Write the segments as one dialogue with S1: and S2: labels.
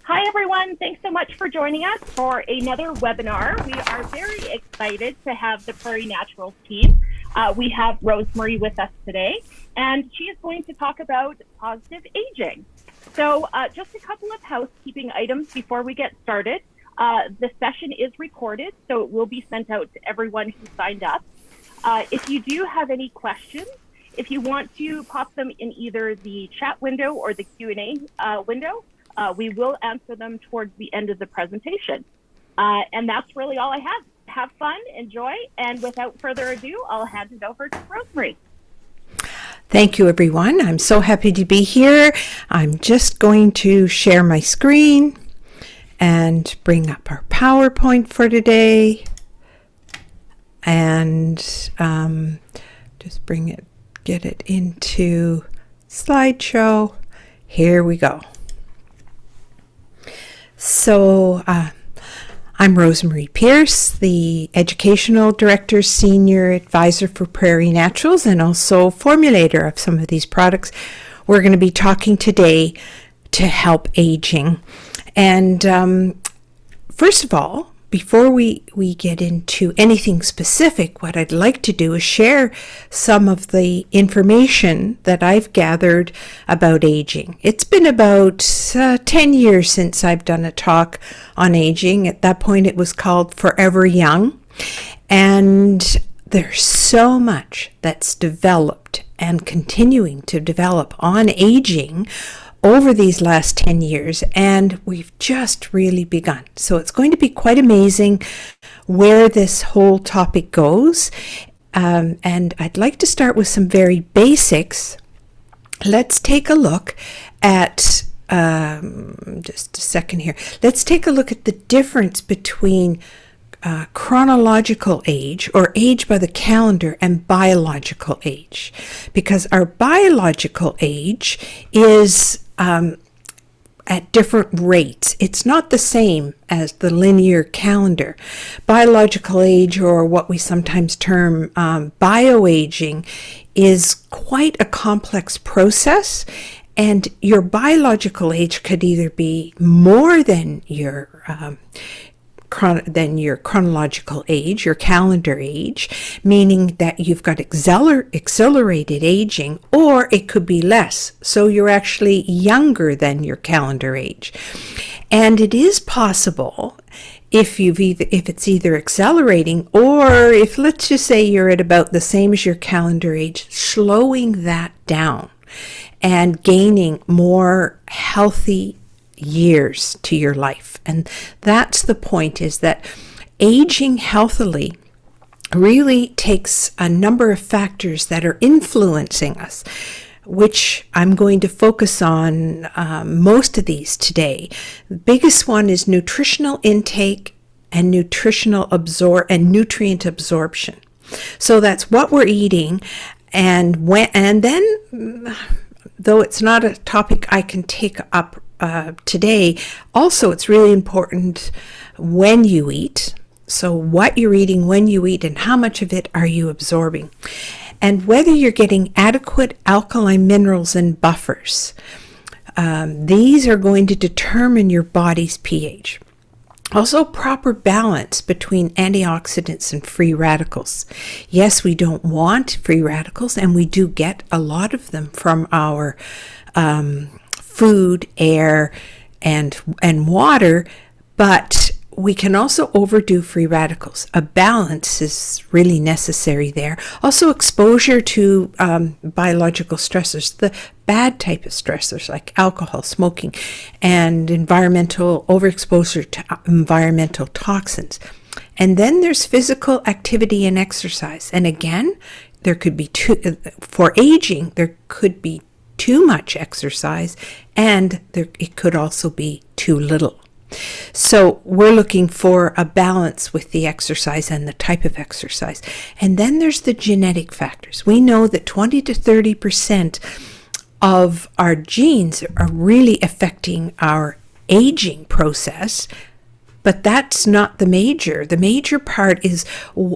S1: Hi, everyone. Thanks so much for joining us for another webinar. We are very excited to have the Prairie Naturals team. We have Rosemary with us today, and she is going to talk about positive aging. So just a couple of housekeeping items before we get started. The session is recorded, so it will be sent out to everyone who signed up. If you do have any questions, if you want to pop them in either the chat window or the Q&A window, we will answer them towards the end of the presentation. And that's really all I have. Have fun, enjoy, and without further ado, I'll hand it over to Rosemary.
S2: Thank you, everyone. I'm so happy to be here. I'm just going to share my screen and bring up our PowerPoint for today. And just get it into slideshow. Here we go. So I'm Rosemary Pierce, the Educational Director, Senior Advisor for Prairie Naturals, and also formulator of some of these products. We're going to be talking today to help aging. And first of all, before we get into anything specific, what I'd like to do is share some of the information that I've gathered about aging. It's been about 10 years since I've done a talk on aging. At that point, it was called Forever Young. And there's so much that's developed and continuing to develop on aging over these last 10 years, and we've just really begun. So it's going to be quite amazing where this whole topic goes. And I'd like to start with some very basics. Let's take a look at, just a second here. Let's take a look at the difference between chronological age, or age by the calendar, and biological age, because our biological age is at different rates. It's not the same as the linear calendar. Biological age, or what we sometimes term bioaging, is quite a complex process, and your biological age could either be more than your chronological age, your calendar age, meaning that you've got accelerated aging, or it could be less, so you're actually younger than your calendar age. And it is possible, if it's either accelerating, or if, let's just say, you're at about the same as your calendar age, slowing that down and gaining more healthy years to your life. And that's the point, is that aging healthily really takes a number of factors that are influencing us, which I'm going to focus on most of these today. The biggest one is nutritional intake and nutrient absorption. So that's what we're eating, and then though it's not a topic I can take up today, also it's really important when you eat. So what you're eating, when you eat, and how much of it are you absorbing, and whether you're getting adequate alkaline minerals and buffers. These are going to determine your body's pH. Also, proper balance between antioxidants and free radicals. Yes, we don't want free radicals, and we do get a lot of them from our food, air, and water, but we can also overdo free radicals. A balance is really necessary there. Also, exposure to biological stressors, the bad type of stressors like alcohol, smoking, and overexposure to environmental toxins. And then there's physical activity and exercise. And again, there could be for aging, there could be too much exercise, and it could also be too little. So we're looking for a balance with the exercise and the type of exercise. And then there's the genetic factors. We know that 20 to 30% of our genes are really affecting our aging process, but that's not the major. The major part is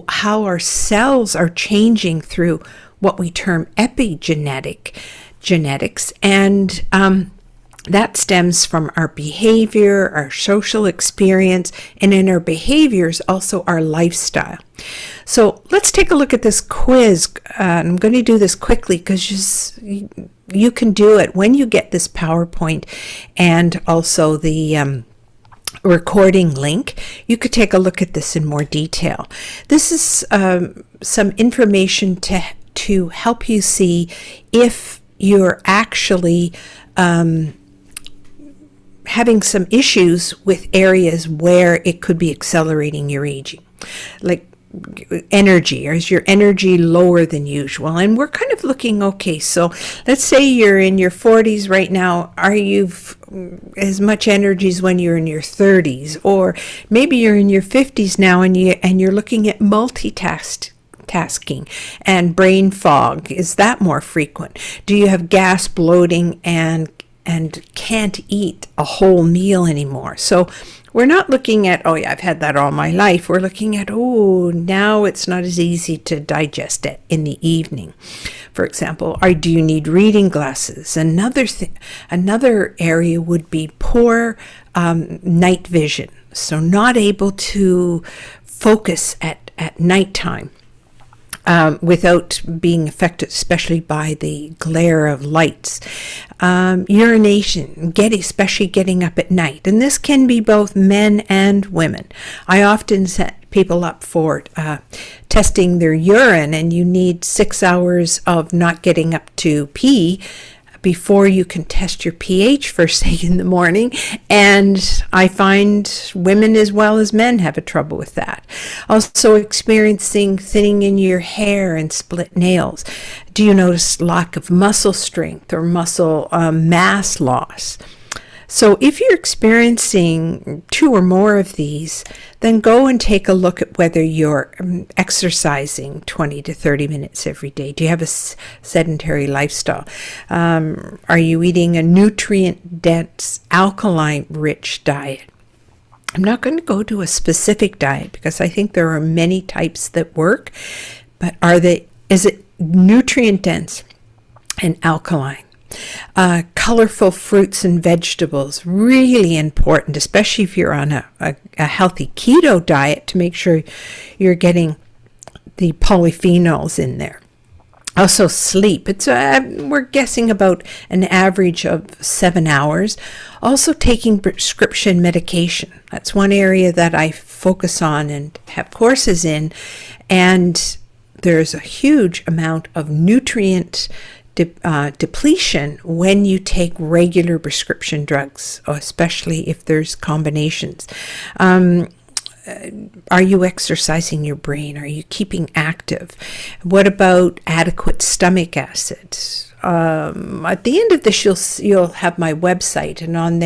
S2: how our cells are changing through what we term epigenetics, and That stems from our behavior, our social experience, and in our behaviors, also our lifestyle. So let's take a look at this quiz. I'm going to do this quickly because you can do it when you get this PowerPoint and also the recording link. You could take a look at this in more detail. This is some information to help you see if you're actually having some issues with areas where it could be accelerating your aging, like energy, or is your energy lower than usual? And we're kind of looking, okay, so let's say you're in your 40s right now. Are you as much energy as when you're in your 30s? Or maybe you're in your 50s now and you're looking at multitasking and brain fog. Is that more frequent? Do you have gas, bloating, and can't eat a whole meal anymore? So we're not looking at, oh yeah, I've had that all my life. We're looking at, oh, now it's not as easy to digest it in the evening. For example, do you need reading glasses? Another area would be poor night vision. So not able to focus at nighttime. Without being affected, especially by the glare of lights. Urination, especially getting up at night. And this can be both men and women. I often set people up for testing their urine, and you need 6 hours of not getting up to pee before you can test your pH first thing in the morning. And I find women as well as men have a trouble with that. Also experiencing thinning in your hair and split nails. Do you notice lack of muscle strength or muscle mass loss? So if you're experiencing 2 or more of these, then go and take a look at whether you're exercising 20 to 30 minutes every day. Do you have a sedentary lifestyle? Are you eating a nutrient-dense, alkaline-rich diet? I'm not going to go to a specific diet because I think there are many types that work, but is it nutrient-dense and alkaline? Colorful fruits and vegetables, really important, especially if you're on a healthy keto diet, to make sure you're getting the polyphenols in there. Also sleep. We're guessing about an average of 7 hours. Also taking prescription medication. That's one area that I focus on and have courses in. And there's a huge amount of nutrient depletion when you take regular prescription drugs, especially if there's combinations. Are you exercising your brain? Are you keeping active? What about adequate stomach acid? At the end of this, you'll have my website, and on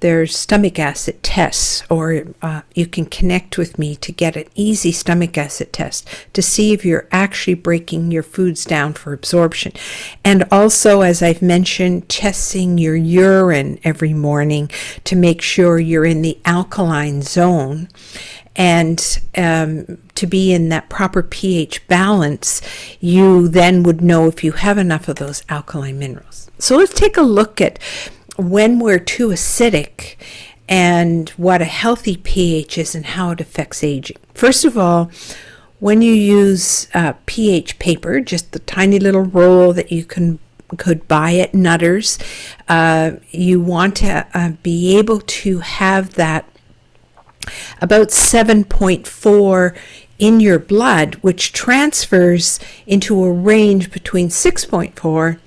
S2: there's stomach acid tests, or you can connect with me to get an easy stomach acid test to see if you're actually breaking your foods down for absorption. And also, as I've mentioned, testing your urine every morning to make sure you're in the alkaline zone. And to be in that proper pH balance, you then would know if you have enough of those alkaline minerals. So let's take a look at when we're too acidic and what a healthy pH is and how it affects aging. First of all, when you use pH paper, just the tiny little roll that you could buy at Nutters, you want to be able to have that about 7.4 in your blood, which transfers into a range between 6.4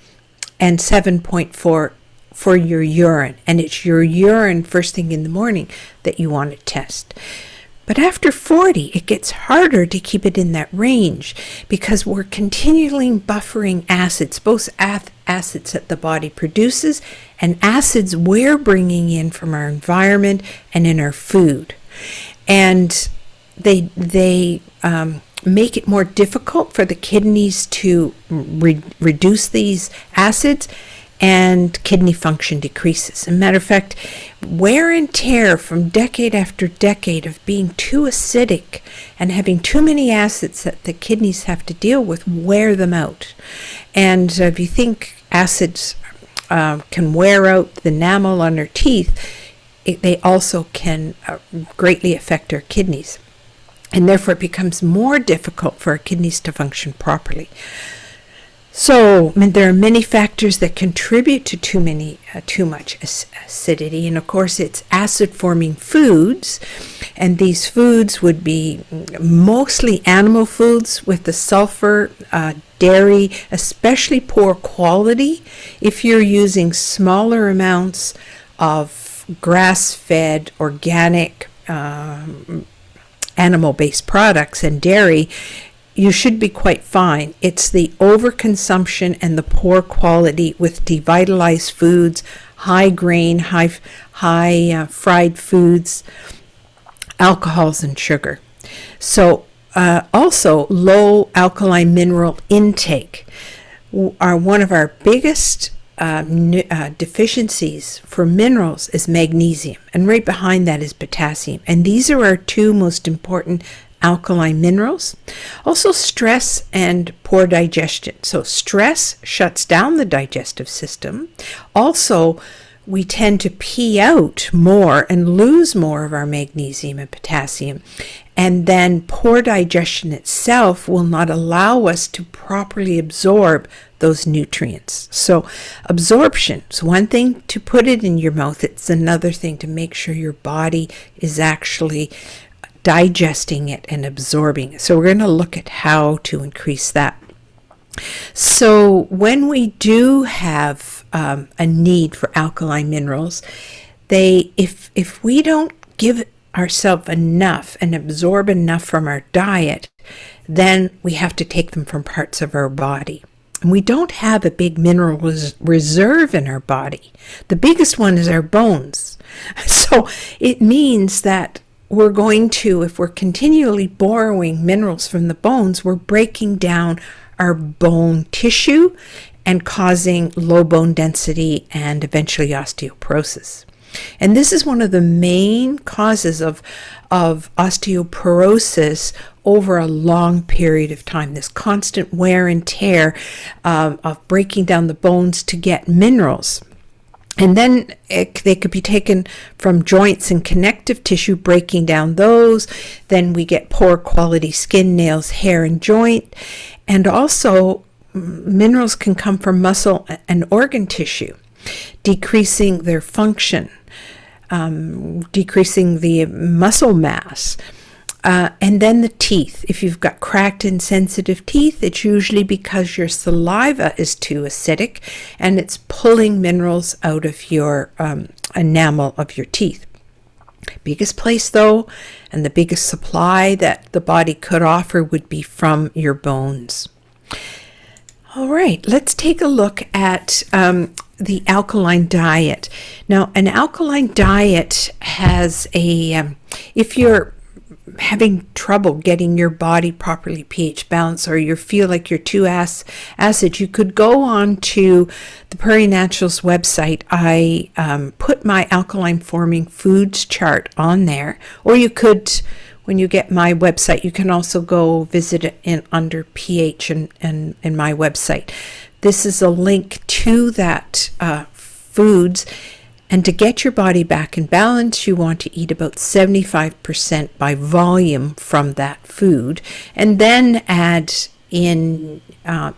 S2: and 7.4 for your urine. And it's your urine first thing in the morning that you want to test. But after 40, it gets harder to keep it in that range because we're continually buffering acids, both acids that the body produces and acids we're bringing in from our environment and in our food. And they make it more difficult for the kidneys to reduce these acids, and kidney function decreases. As a matter of fact, wear and tear from decade after decade of being too acidic and having too many acids that the kidneys have to deal with wear them out. And if you think acids can wear out the enamel on our teeth, they also can greatly affect our kidneys. And therefore it becomes more difficult for our kidneys to function properly. So there are many factors that contribute to too much acidity, and of course it's acid-forming foods, and these foods would be mostly animal foods with the sulfur, dairy, especially poor quality. If you're using smaller amounts of grass-fed, organic, animal-based products and dairy, you should be quite fine. It's the overconsumption and the poor quality with devitalized foods, high grain, high fried foods, alcohols, and sugar. So also low alkaline mineral intake are one of our biggest deficiencies for minerals is magnesium, and right behind that is potassium, and these are our two most important alkaline minerals. Also stress and poor digestion. So stress shuts down the digestive system. Also, we tend to pee out more and lose more of our magnesium and potassium. And then poor digestion itself will not allow us to properly absorb those nutrients. So absorption is one thing to put it in your mouth. It's another thing to make sure your body is actually digesting it and absorbing it. So we're going to look at how to increase that. So when we do have a need for alkaline minerals, if we don't give ourselves enough and absorb enough from our diet, then we have to take them from parts of our body. And we don't have a big mineral reserve in our body. The biggest one is our bones. So it means that we're going to, if we're continually borrowing minerals from the bones, we're breaking down our bone tissue and causing low bone density and eventually osteoporosis. And this is one of the main causes of osteoporosis over a long period of time, this constant wear and tear of breaking down the bones to get minerals. And then they could be taken from joints and connective tissue, breaking down those. Then we get poor quality skin, nails, hair, and joint. And also minerals can come from muscle and organ tissue, decreasing their function, decreasing the muscle mass. And then the teeth. If you've got cracked and sensitive teeth, it's usually because your saliva is too acidic and it's pulling minerals out of your enamel of your teeth. Biggest place though, and the biggest supply that the body could offer would be from your bones. All right, let's take a look at the alkaline diet. Now, an alkaline diet has if you're having trouble getting your body properly pH balanced, or you feel like you're too acid, you could go on to the Prairie Naturals website. I put my alkaline forming foods chart on there, or you could, when you get my website, you can also go visit it under pH in my website. This is a link to that foods. And to get your body back in balance, you want to eat about 75% by volume from that food, and then add in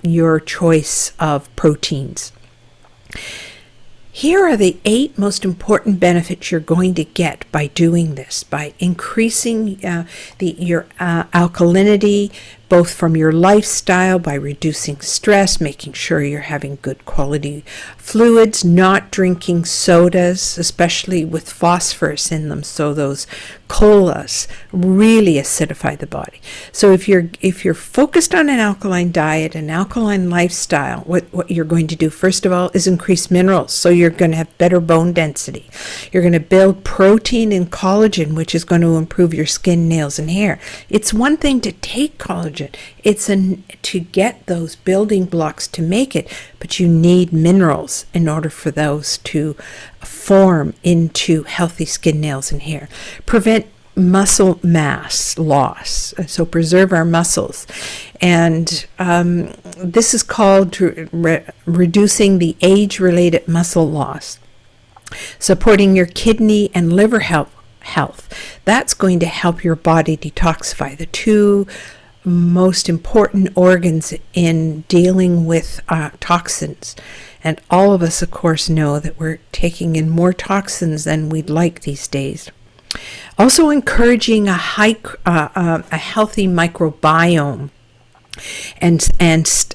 S2: your choice of proteins. Here are the 8 most important benefits you're going to get by doing this, by increasing your alkalinity, both from your lifestyle, by reducing stress, making sure you're having good quality fluids, not drinking sodas, especially with phosphorus in them. So those colas really acidify the body. So if you're focused on an alkaline diet, an alkaline lifestyle, what you're going to do first of all is increase minerals. So you're going to have better bone density. You're going to build protein and collagen, which is going to improve your skin, nails, and hair. It's one thing to take collagen. It's to get those building blocks to make it, but you need minerals in order for those to form into healthy skin, nails, and hair. Prevent muscle mass loss, so preserve our muscles. And this is called reducing the age-related muscle loss, supporting your kidney and liver health. That's going to help your body detoxify, the two most important organs in dealing with toxins. And all of us, of course, know that we're taking in more toxins than we'd like these days. Also encouraging a healthy microbiome and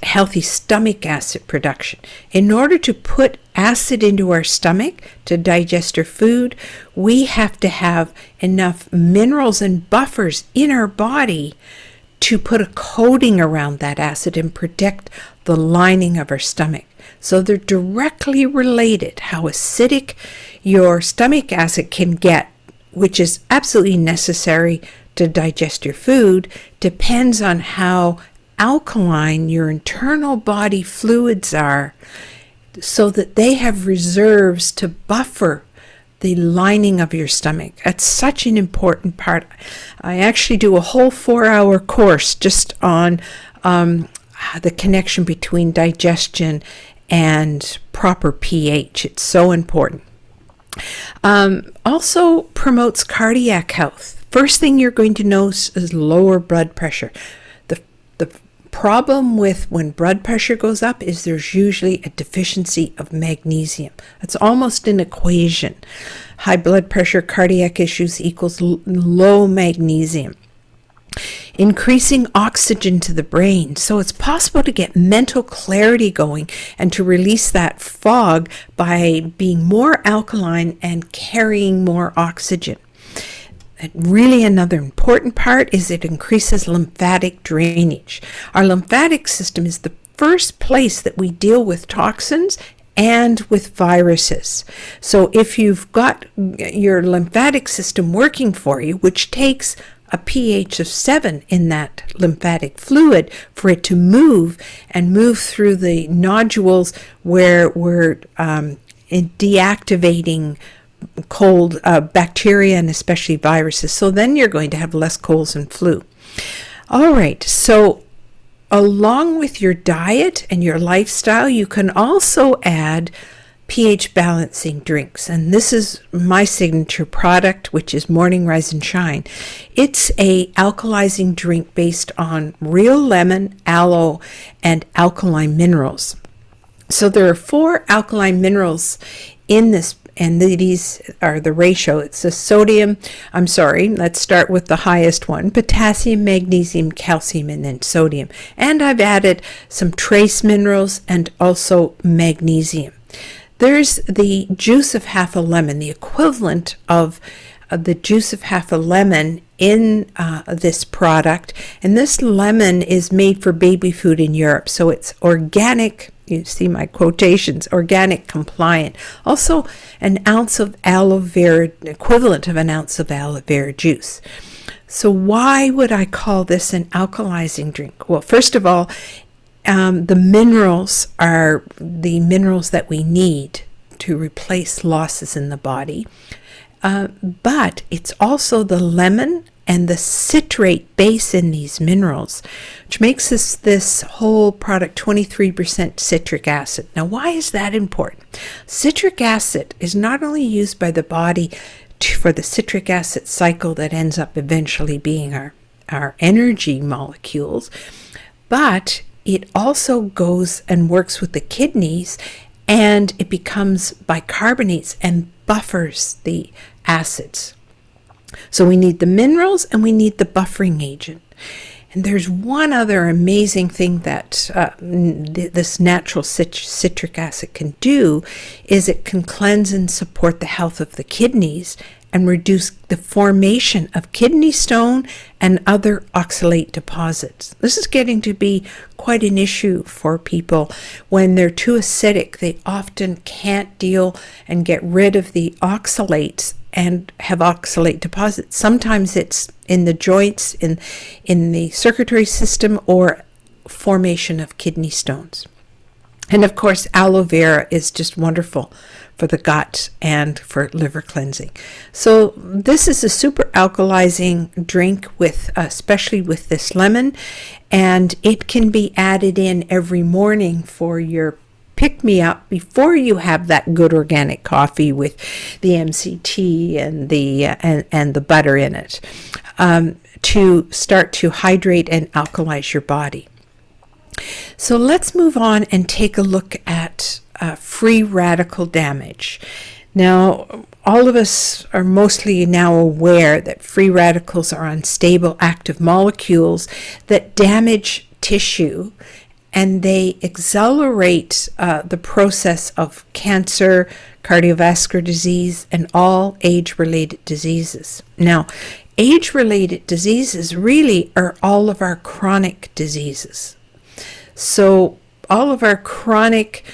S2: healthy stomach acid production. In order to put acid into our stomach to digest our food, we have to have enough minerals and buffers in our body to put a coating around that acid and protect the lining of our stomach. So they're directly related. How acidic your stomach acid can get, which is absolutely necessary to digest your food, depends on how alkaline your internal body fluids are, so that they have reserves to buffer the lining of your stomach. That's such an important part. I actually do a whole 4-hour course just on the connection between digestion and proper pH. It's so important. Also promotes cardiac health. First thing you're going to notice is lower blood pressure. The problem with when blood pressure goes up is there's usually a deficiency of magnesium. It's almost an equation. High blood pressure, cardiac issues equals low magnesium. Increasing oxygen to the brain. So it's possible to get mental clarity going and to release that fog by being more alkaline and carrying more oxygen. And really another important part is it increases lymphatic drainage. Our lymphatic system is the first place that we deal with toxins and with viruses. So if you've got your lymphatic system working for you, which takes a pH of 7 in that lymphatic fluid for it to move through the nodules where we're deactivating cold bacteria and especially viruses. So then you're going to have less colds and flu. All right, so along with your diet and your lifestyle, you can also add pH balancing drinks. And this is my signature product, which is Morning Rise and Shine. It's a alkalizing drink based on real lemon, aloe, and alkaline minerals. So there are 4 alkaline minerals in this, and these are the ratio. It's the let's start with the highest one: potassium, magnesium, calcium, and then sodium. And I've added some trace minerals and also magnesium. There's the juice of half a lemon, the equivalent of the juice of half a lemon in this product. And this lemon is made for baby food in Europe. So it's organic, you see my quotations, organic compliant. Also an ounce of aloe vera, equivalent of an ounce of aloe vera juice. So why would I call this an alkalizing drink? Well, first of all, the minerals are the minerals that we need to replace losses in the body. But it's also the lemon and the citrate base in these minerals, which makes this whole product 23% citric acid. Now, why is that important? Citric acid is not only used by the body for the citric acid cycle that ends up eventually being our energy molecules, but it also goes and works with the kidneys, and it becomes bicarbonates and buffers the acids. So we need the minerals and we need the buffering agent. And there's one other amazing thing that this natural citric acid can do, is it can cleanse and support the health of the kidneys and reduce the formation of kidney stone and other oxalate deposits. This is getting to be quite an issue for people. When they're too acidic, they often can't deal and get rid of the oxalates and have oxalate deposits. Sometimes it's in the joints, in the circulatory system, or formation of kidney stones. And of course, aloe vera is just wonderful for the gut and for liver cleansing. So this is a super alkalizing drink with, especially with this lemon, and it can be added in every morning for your pick-me-up before you have that good organic coffee with the MCT and the butter in it, to start to hydrate and alkalize your body. So let's move on and take a look at free radical damage. Now, all of us are mostly now aware that free radicals are unstable active molecules that damage tissue, and they accelerate the process of cancer, cardiovascular disease, and all age-related diseases. Now, age-related diseases really are all of our chronic diseases. So all of our chronic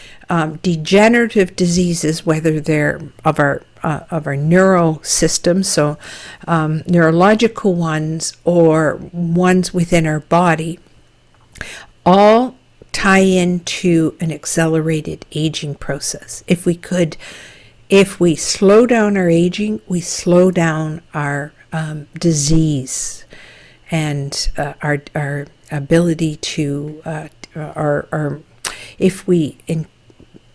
S2: degenerative diseases, whether they're of our neural system, so neurological ones or ones within our body, all tie into an accelerated aging process. If we slow down our aging, we slow down our disease and our ability to if we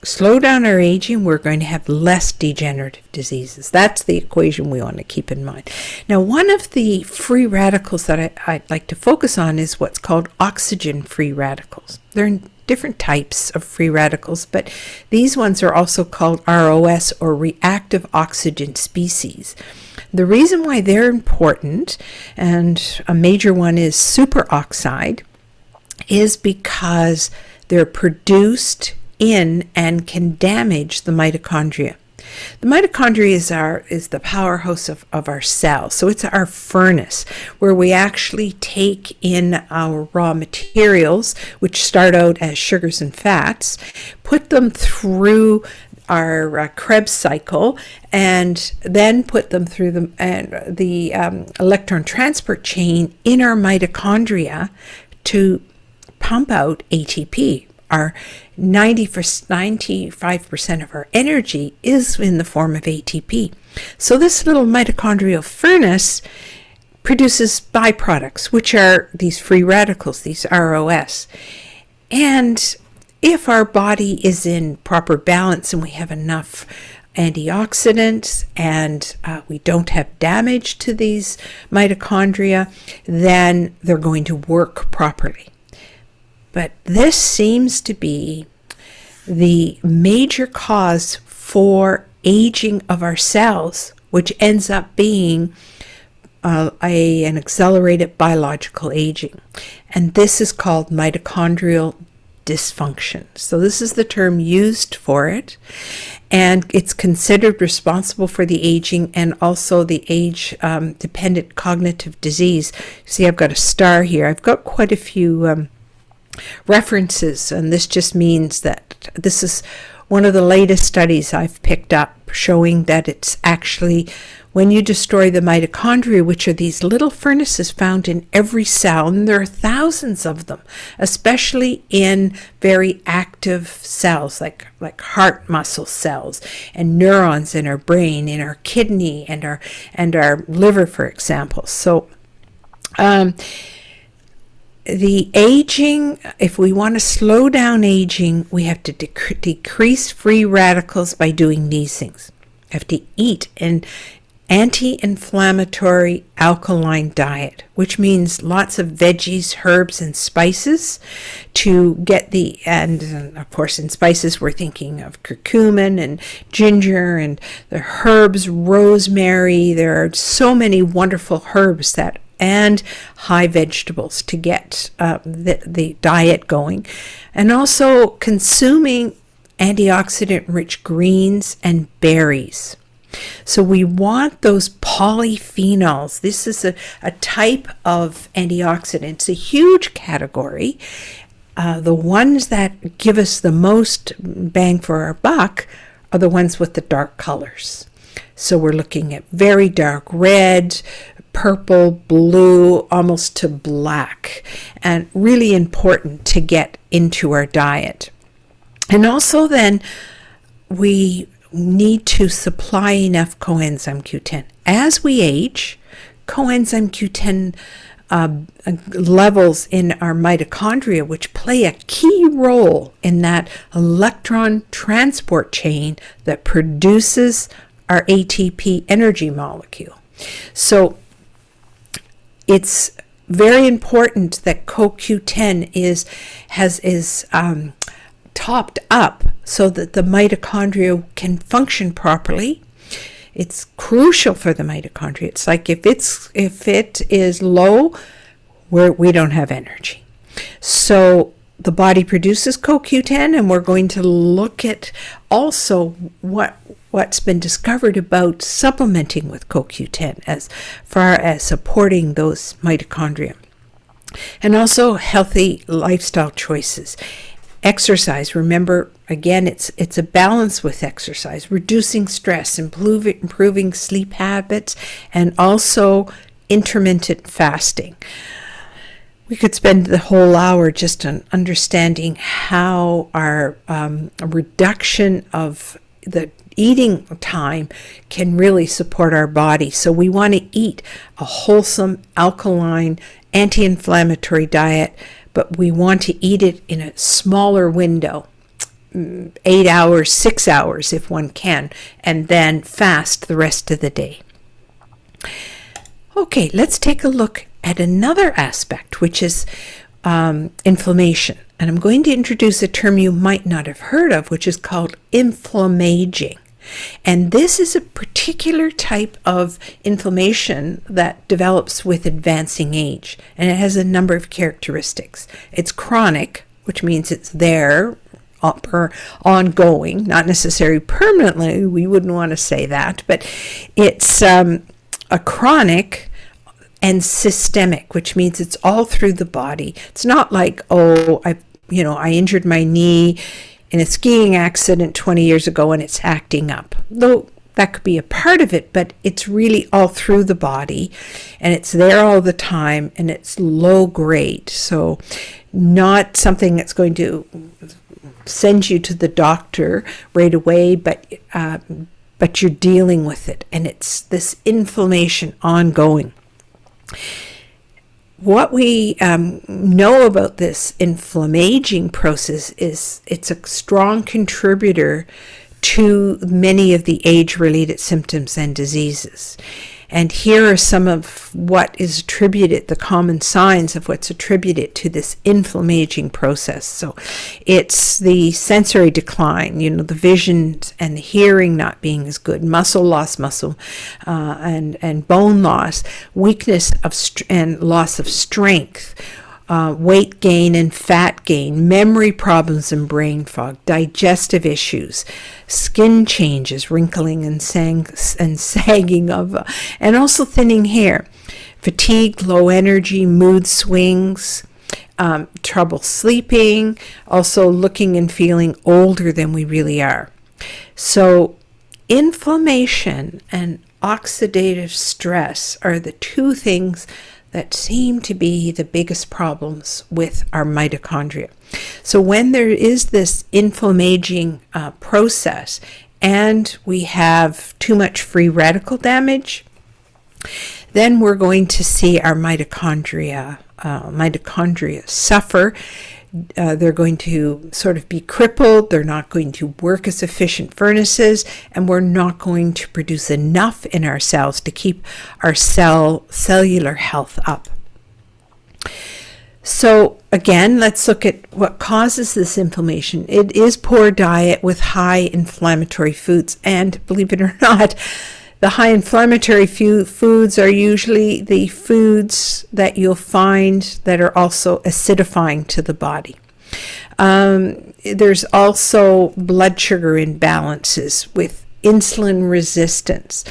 S2: slow down our aging, we're going to have less degenerative diseases. That's the equation we want to keep in mind. Now, one of the free radicals that I'd like to focus on is what's called oxygen-free radicals. There are different types of free radicals, but these ones are also called ROS, or reactive oxygen species. The reason why they're important, and a major one is superoxide, is because they're produced in and can damage the mitochondria. The mitochondria is the powerhouse of our cells. So it's our furnace where we actually take in our raw materials, which start out as sugars and fats, put them through our Krebs cycle, and then put them through the electron transport chain in our mitochondria to pump out ATP. Our 95% of our energy is in the form of ATP. So this little mitochondrial furnace produces byproducts, which are these free radicals, these ROS. And if our body is in proper balance and we have enough antioxidants and we don't have damage to these mitochondria, then they're going to work properly. But this seems to be the major cause for aging of our cells, which ends up being an accelerated biological aging. And this is called mitochondrial dysfunction. So this is the term used for it. And it's considered responsible for the aging and also the age-dependent cognitive disease. See, I've got a star here. I've got quite a few references, and this just means that this is one of the latest studies I've picked up showing that it's actually when you destroy the mitochondria, which are these little furnaces found in every cell, and there are thousands of them, especially in very active cells like heart muscle cells and neurons in our brain, in our kidney, and our liver, for example. So the aging, if we want to slow down aging, we have to decrease free radicals by doing these things. We have to eat an anti-inflammatory alkaline diet, which means lots of veggies, herbs, and spices to get and of course in spices we're thinking of curcumin and ginger and the herbs, rosemary. There are so many wonderful herbs and high vegetables to get the diet going. And also consuming antioxidant-rich greens and berries. So we want those polyphenols. This is a type of antioxidant. It's a huge category. The ones that give us the most bang for our buck are the ones with the dark colors. So we're looking at very dark red, purple, blue, almost to black, and really important to get into our diet. And also then we need to supply enough coenzyme Q10. As we age, coenzyme Q10 levels in our mitochondria, which play a key role in that electron transport chain that produces our ATP energy molecule. So it's very important that CoQ10 is topped up so that the mitochondria can function properly. It's crucial for the mitochondria. It's like if it is low, we don't have energy. So the body produces CoQ10, and we're going to look at also what's been discovered about supplementing with CoQ10 as far as supporting those mitochondria. And also healthy lifestyle choices. Exercise, remember, again, it's a balance with exercise, reducing stress, improving sleep habits, and also intermittent fasting. We could spend the whole hour just on understanding how our reduction of the eating time can really support our body. So we want to eat a wholesome, alkaline, anti-inflammatory diet, but we want to eat it in a smaller window, 8 hours, 6 hours if one can, and then fast the rest of the day. Okay, let's take a look at another aspect, which is inflammation. And I'm going to introduce a term you might not have heard of, which is called inflammaging. And this is a particular type of inflammation that develops with advancing age. And it has a number of characteristics. It's chronic, which means it's there ongoing, not necessarily permanently. We wouldn't want to say that, but it's a chronic and systemic, which means it's all through the body. It's not like, I injured my knee in a skiing accident 20 years ago and it's acting up. Though that could be a part of it, but it's really all through the body and it's there all the time and it's low grade. So not something that's going to send you to the doctor right away, but you're dealing with it, and it's this inflammation ongoing. What we know about this inflammaging process is it's a strong contributor to many of the age-related symptoms and diseases. And here are some of what is attributed, the common signs of what's attributed to this inflammaging process. So it's the sensory decline, the vision and the hearing not being as good, muscle loss, and bone loss, weakness and loss of strength, weight gain and fat gain, memory problems and brain fog, digestive issues, skin changes, wrinkling and sagging of, and also thinning hair, fatigue, low energy, mood swings, trouble sleeping, also looking and feeling older than we really are. So inflammation and oxidative stress are the two things that seem to be the biggest problems with our mitochondria. So when there is this inflammaging process and we have too much free radical damage, then we're going to see our mitochondria suffer. They're going to sort of be crippled. They're not going to work as efficient furnaces, and we're not going to produce enough in our cells to keep our cellular health up. So again, let's look at what causes this inflammation. It is poor diet with high inflammatory foods, and believe it or not, the high inflammatory foods are usually the foods that you'll find that are also acidifying to the body. There's also blood sugar imbalances with insulin resistance.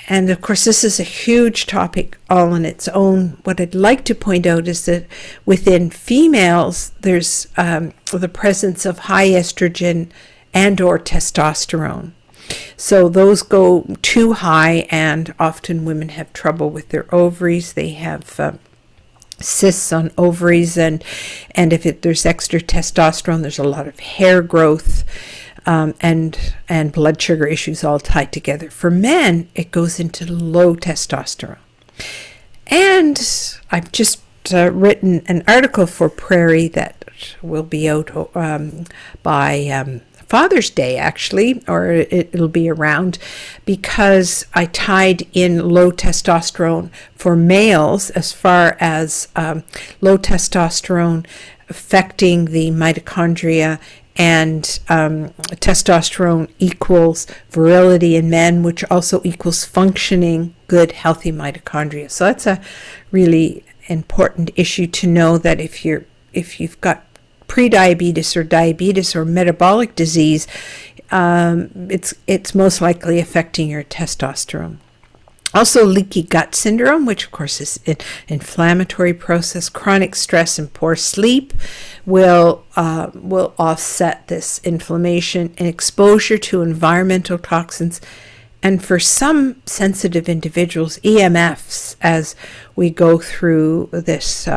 S2: And of course, this is a huge topic all on its own. What I'd like to point out is that within females, there's the presence of high estrogen and or testosterone. So those go too high, and often women have trouble with their ovaries. They have cysts on ovaries, and if there's extra testosterone, there's a lot of hair growth, and blood sugar issues all tied together. For men, it goes into low testosterone. And I've just written an article for Prairie that will be out by Father's Day, actually, or it'll be around, because I tied in low testosterone for males as far as low testosterone affecting the mitochondria, and testosterone equals virility in men, which also equals functioning, good, healthy mitochondria. So that's a really important issue to know, that if you've got prediabetes or diabetes or metabolic disease, it's most likely affecting your testosterone. Also, leaky gut syndrome, which of course is an inflammatory process. Chronic stress and poor sleep will offset this inflammation, and exposure to environmental toxins. And for some sensitive individuals, EMFs, as we go through this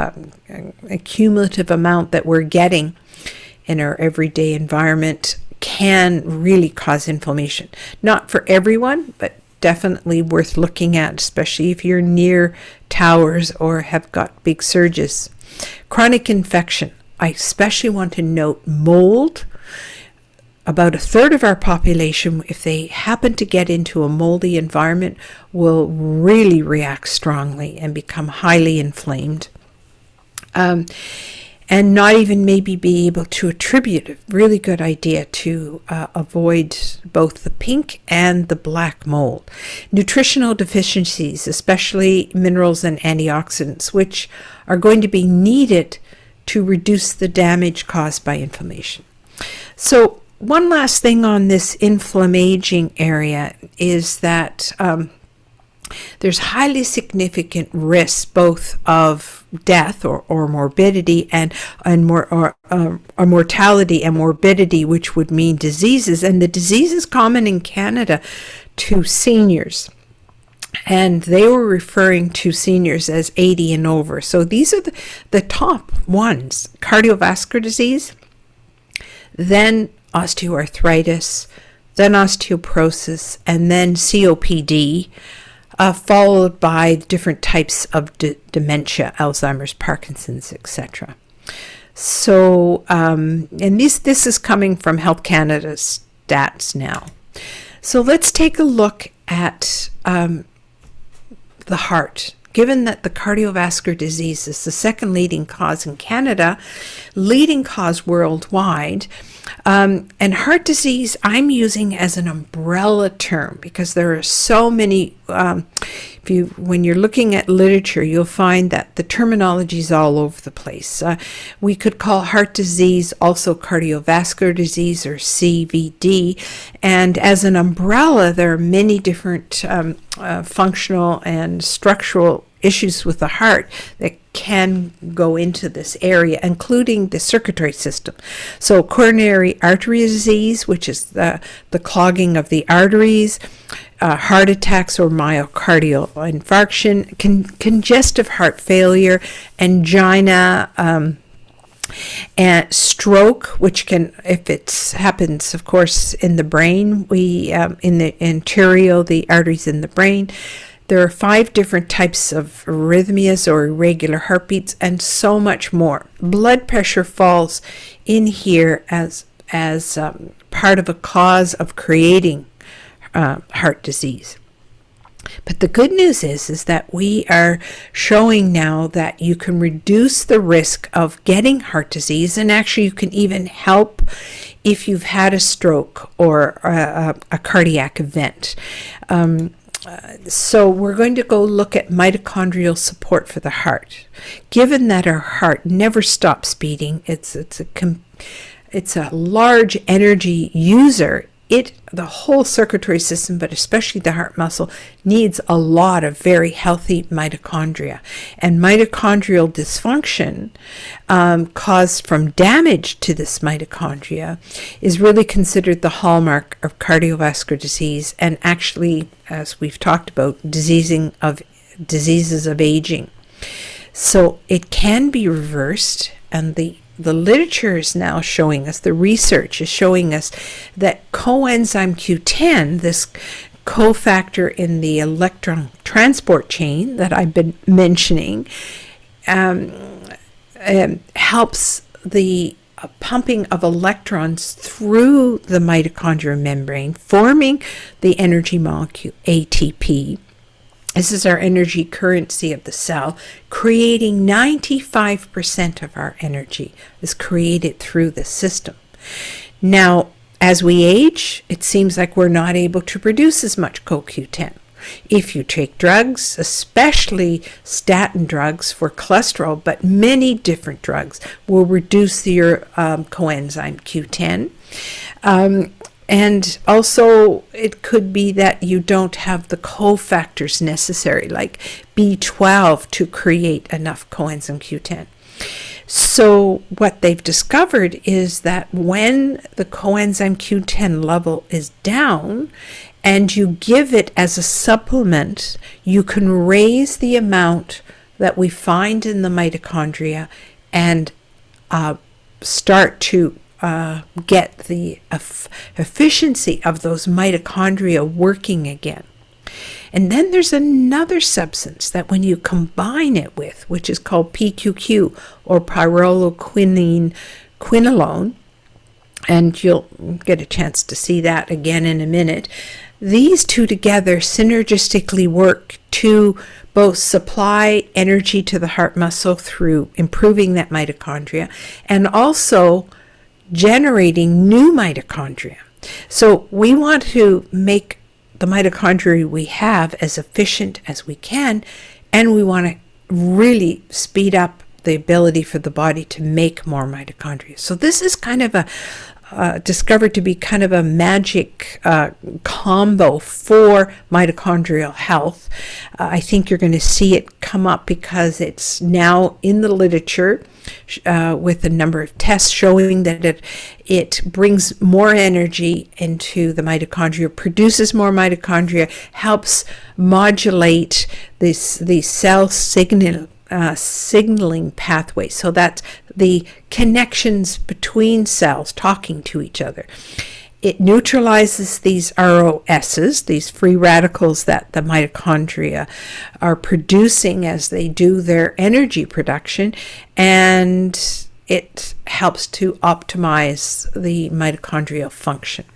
S2: accumulative amount that we're getting in our everyday environment, can really cause inflammation. Not for everyone, but definitely worth looking at, especially if you're near towers or have got big surges. Chronic infection. I especially want to note mold. About a third of our population, if they happen to get into a moldy environment, will really react strongly and become highly inflamed. And not even maybe be able to attribute. A really good idea to avoid both the pink and the black mold. Nutritional deficiencies, especially minerals and antioxidants, which are going to be needed to reduce the damage caused by inflammation. So one last thing on this inflammaging area is that there's highly significant risks, both of death or morbidity and mortality and morbidity, which would mean diseases. And the disease is common in Canada to seniors. And they were referring to seniors as 80 and over. So these are the top ones: cardiovascular disease, then osteoarthritis, then osteoporosis, and then COPD. Followed by different types of dementia, Alzheimer's, Parkinson's, etc. So, and this is coming from Health Canada's stats now. So let's take a look at the heart. Given that the cardiovascular disease is the second leading cause in Canada, leading cause worldwide, and heart disease I'm using as an umbrella term because there are so many. When you're looking at literature, you'll find that the terminology is all over the place. We could call heart disease also cardiovascular disease, or CVD, and as an umbrella, there are many different functional and structural issues with the heart that can go into this area, including the circulatory system. So coronary artery disease, which is the clogging of the arteries, heart attacks or myocardial infarction, congestive heart failure, angina, and stroke, which can, if it happens, of course, in the brain, in the arterial, the arteries in the brain. There are 5 different types of arrhythmias or irregular heartbeats, and so much more. Blood pressure falls in here as part of a cause of creating heart disease. But the good news is that we are showing now that you can reduce the risk of getting heart disease, and actually you can even help if you've had a stroke or a cardiac event. So we're going to go look at mitochondrial support for the heart. Given that our heart never stops beating, it's a large energy user. The whole circulatory system, but especially the heart muscle, needs a lot of very healthy mitochondria. And mitochondrial dysfunction caused from damage to this mitochondria is really considered the hallmark of cardiovascular disease, and actually, as we've talked about, diseases of aging. So it can be reversed, and the literature is now showing us, the research is showing us that coenzyme Q10, this cofactor in the electron transport chain that I've been mentioning, helps the pumping of electrons through the mitochondrial membrane, forming the energy molecule ATP. This is our energy currency of the cell. Creating 95% of our energy is created through the system. Now, as we age, it seems like we're not able to produce as much CoQ10. If you take drugs, especially statin drugs for cholesterol, but many different drugs will reduce your coenzyme Q10. And also, it could be that you don't have the cofactors necessary, like B12, to create enough coenzyme Q10. So what they've discovered is that when the coenzyme Q10 level is down and you give it as a supplement, you can raise the amount that we find in the mitochondria and start to get the efficiency of those mitochondria working again. And then there's another substance that when you combine it with, which is called PQQ or pyrroloquinone, and you'll get a chance to see that again in a minute. These two together synergistically work to both supply energy to the heart muscle through improving that mitochondria and also generating new mitochondria. So we want to make the mitochondria we have as efficient as we can, and we want to really speed up the ability for the body to make more mitochondria. So this is kind of discovered to be kind of a magic combo for mitochondrial health. I think you're going to see it come up because it's now in the literature with a number of tests showing that it brings more energy into the mitochondria, produces more mitochondria, helps modulate the cell signaling pathway, so that the connections between cells talking to each other. It neutralizes these ROSs, these free radicals that the mitochondria are producing as they do their energy production, and it helps to optimize the mitochondrial function.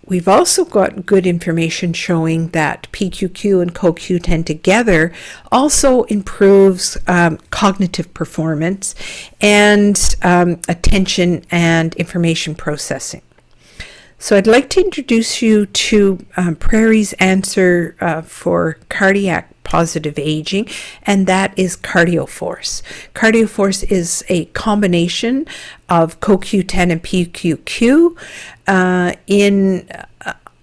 S2: We've also got good information showing that PQQ and CoQ10 together also improves cognitive performance and attention and information processing. So I'd like to introduce you to Prairie's answer for cardiac positive aging, and that is Cardioforce. Cardioforce is a combination of CoQ10 and PQQ in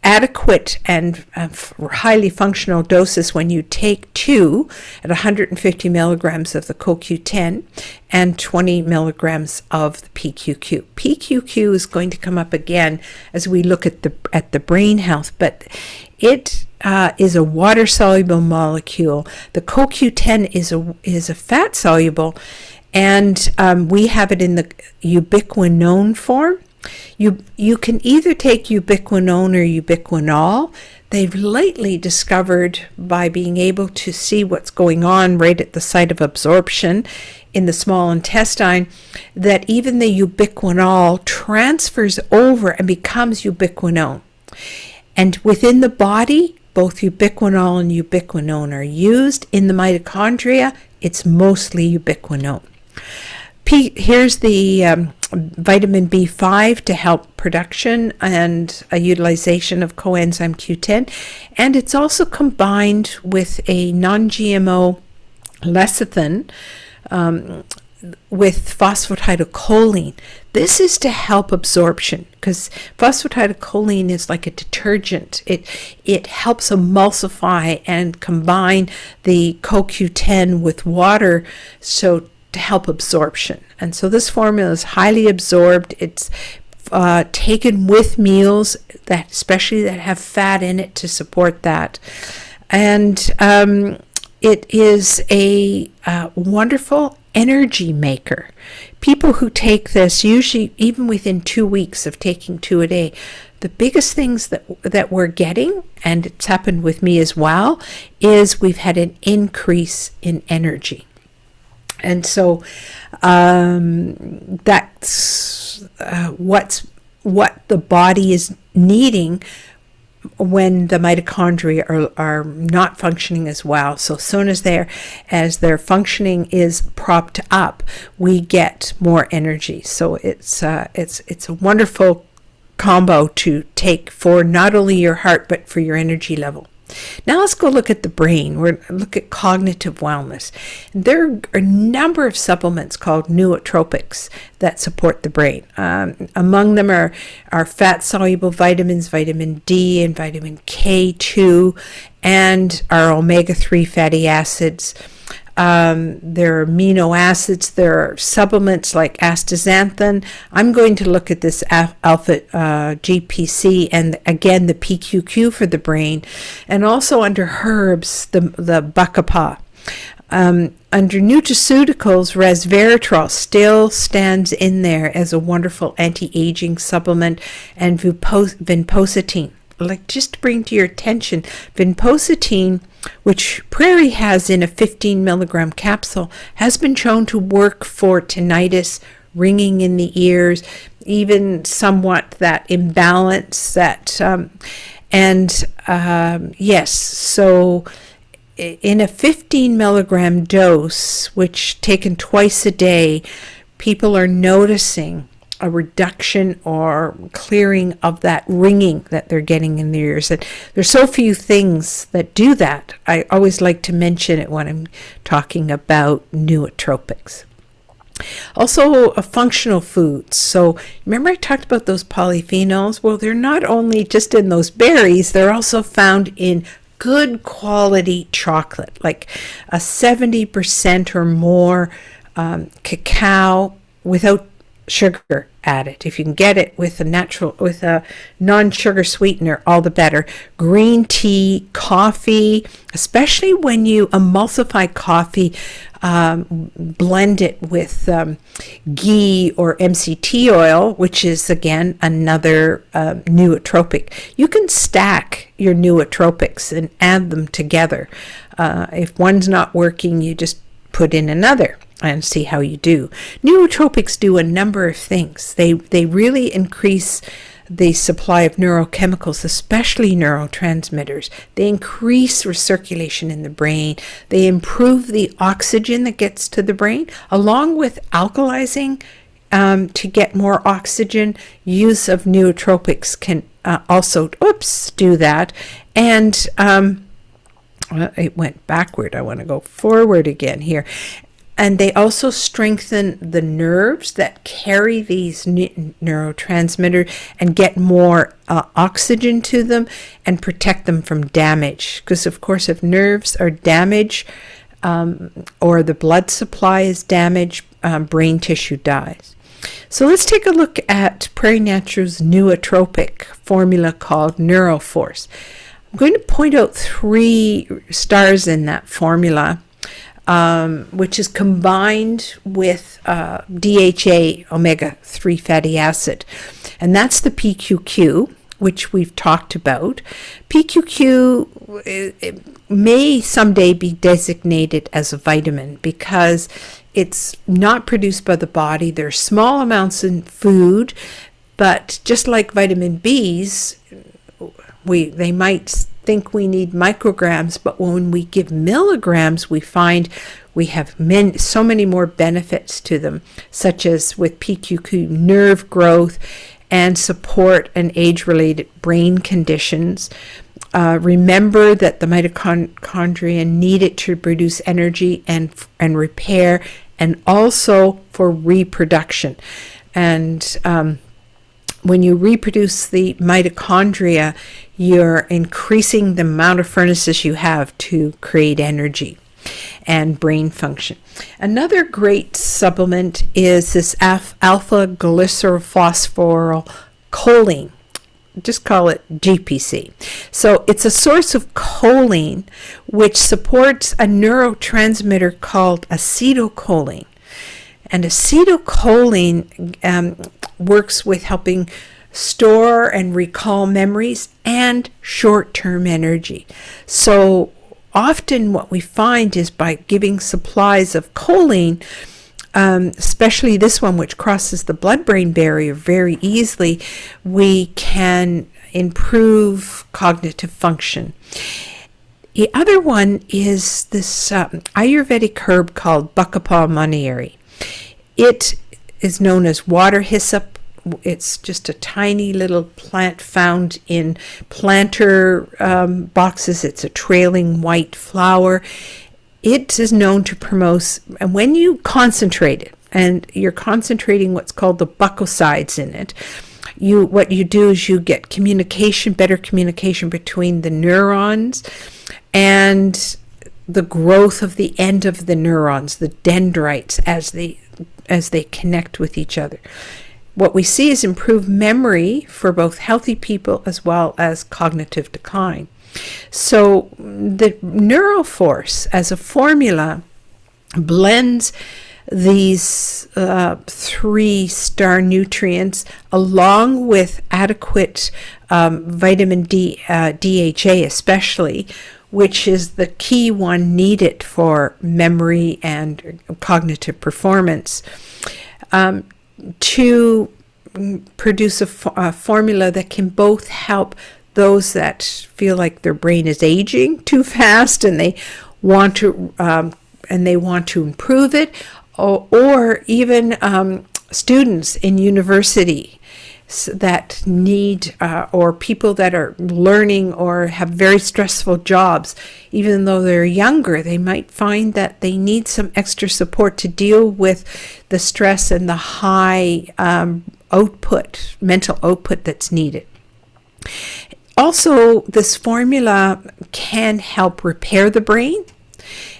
S2: adequate and highly functional doses when you take 2 at 150 milligrams of the CoQ10 and 20 milligrams of the PQQ. PQQ is going to come up again as we look at the brain health, but it is a water-soluble molecule. The CoQ10 is a fat-soluble, and we have it in the ubiquinone form. You can either take ubiquinone or ubiquinol. They've lately discovered, by being able to see what's going on right at the site of absorption in the small intestine, that even the ubiquinol transfers over and becomes ubiquinone. And within the body, both ubiquinol and ubiquinone are used. In the mitochondria, it's mostly ubiquinone. Here's the vitamin B5 to help production and utilization of coenzyme Q10. And it's also combined with a non-GMO lecithin with phosphatidylcholine. This is to help absorption, because phosphatidylcholine is like a detergent. It helps emulsify and combine the CoQ10 with water, so to help absorption. And so this formula is highly absorbed. It's taken with meals, especially that have fat in it, to support that. And it is a wonderful energy maker. People who take this, usually even within 2 weeks of taking 2 a day, the biggest things that we're getting, and it's happened with me as well, is we've had an increase in energy. And so that's what the body is needing when the mitochondria are not functioning as well. So as soon as their functioning is propped up, we get more energy. So it's a wonderful combo to take for not only your heart but for your energy level. Now let's go look at the brain. We're look at cognitive wellness. There are a number of supplements called nootropics that support the brain. Among them are fat-soluble vitamins, vitamin D and vitamin K2, and our omega-3 fatty acids. There are amino acids. There are supplements like astaxanthin. I'm going to look at this alpha GPC and again the PQQ for the brain, and also under herbs the bacopa. Under nutraceuticals, resveratrol still stands in there as a wonderful anti-aging supplement, and vinpocetine. Like, just to bring to your attention, vinpocetine, which Prairie has in a 15 milligram capsule, has been shown to work for tinnitus, ringing in the ears, even somewhat that imbalance that, yes, so in a 15 milligram dose, which taken twice a day, people are noticing a reduction or clearing of that ringing that they're getting in their ears. And there's so few ththings that do that. I always like to mention it when I'm talking about nootropics. Also, functional foods. So remember I talked about those polyphenols? Well, they're not only just in those berries, they're also found in good quality chocolate, like a 70% or more cacao without sugar added. If you can get it with a non-sugar sweetener, all the better. Green tea, coffee, especially when you emulsify coffee, blend it with ghee or MCT oil, which is again another nootropic. You can stack your nootropics and add them together. If one's not working, you just put in another and see how you do. Nootropics do a number of things. They really increase the supply of neurochemicals, especially neurotransmitters. They increase recirculation in the brain. They improve the oxygen that gets to the brain, along with alkalizing to get more oxygen. Use of nootropics can also do that. And it went backward. I want to go forward again here. And they also strengthen the nerves that carry these neurotransmitters and get more oxygen to them and protect them from damage. Because, of course, if nerves are damaged or the blood supply is damaged, brain tissue dies. So let's take a look at Prairie Natural's nootropic formula called Neuroforce. I'm going to point out 3 stars in that formula, which is combined with DHA omega-3 fatty acid. And that's the PQQ, which we've talked about. PQQ may someday be designated as a vitamin because it's not produced by the body. There's small amounts in food, but just like vitamin B's, they might think we need micrograms, but when we give milligrams, we find we have so many more benefits to them, such as with PQQ, nerve growth and support and age-related brain conditions. Remember that the mitochondria need it to produce energy and repair, and also for reproduction. And when you reproduce the mitochondria, you're increasing the amount of furnaces you have to create energy and brain function. Another great supplement is this alpha glycerylphosphorylcholine. just call it GPC. So it's a source of choline, which supports a neurotransmitter called acetylcholine. And acetylcholine works with helping store and recall memories and short-term energy. So often what we find is by giving supplies of choline, especially this one which crosses the blood-brain barrier very easily, we can improve cognitive function. The other one is this Ayurvedic herb called Bakapaw Manieri. It is known as water hyssop. It's just a tiny little plant found in planter boxes. It's a trailing white flower. It is known to promote, and when you concentrate it, and you're concentrating what's called the buccosides in it, what you do is you get better communication between the neurons and the growth of the end of the neurons, the dendrites, as they connect with each other. What we see is improved memory for both healthy people as well as cognitive decline. So the Neuroforce as a formula blends these 3 star nutrients along with adequate vitamin D, DHA especially, which is the key one needed for memory and cognitive performance, to produce a formula that can both help those that feel like their brain is aging too fast and they want to improve it, or even students in university that need, or people that are learning or have very stressful jobs. Even though they're younger, they might find that they need some extra support to deal with the stress and the high mental output that's needed. Also, this formula can help repair the brain.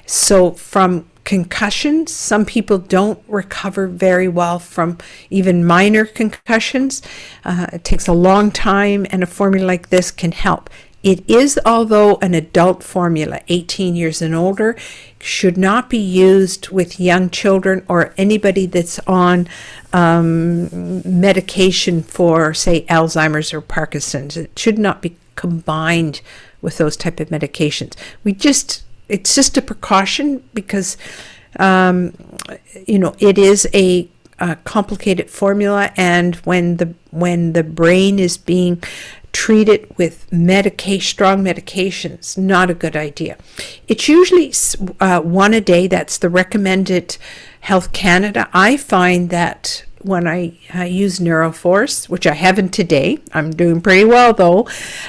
S2: So from concussions, some people don't recover very well from even minor concussions. It takes a long time, and a formula like this can help. It is, although, an adult formula, 18 years and older, should not be used with young children or anybody that's on medication for, say, Alzheimer's or Parkinson's. It should not be combined with those type of medications. It's just a precaution because, it is a complicated formula, and when the brain is being treated with strong medications, not a good idea. It's usually 1 a day. That's the recommended Health Canada. I find that when I use Neuroforce, which I haven't today, I'm doing pretty well though,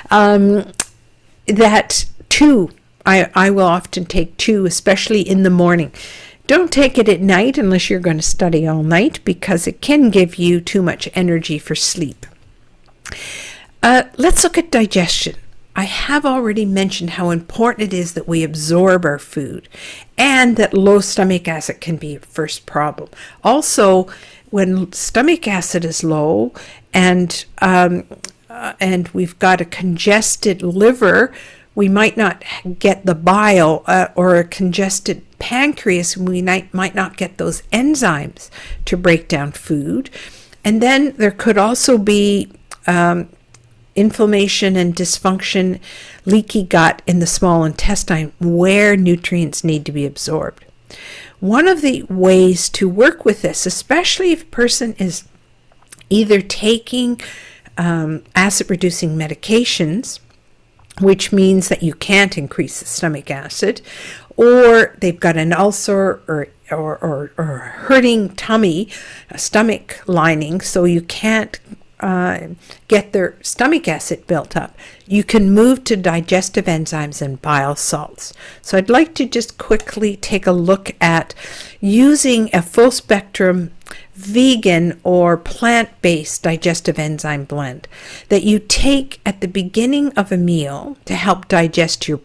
S2: that 2, I will often take 2, especially in the morning. Don't take it at night unless you're going to study all night, because it can give you too much energy for sleep. Let's look at digestion. I have already mentioned how important it is that we absorb our food, and that low stomach acid can be a first problem. Also, when stomach acid is low and we've got a congested liver, we might not get the bile, or a congested pancreas, and we might not get those enzymes to break down food. And then there could also be inflammation and dysfunction, leaky gut in the small intestine, where nutrients need to be absorbed. One of the ways to work with this, especially if a person is either taking acid-reducing medications, which means that you can't increase the stomach acid, or they've got an ulcer or hurting tummy, a stomach lining, so you can't get their stomach acid built up, you can move to digestive enzymes and bile salts. So I'd like to just quickly take a look at using a full spectrum vegan or plant-based digestive enzyme blend that you take at the beginning of a meal to help digest your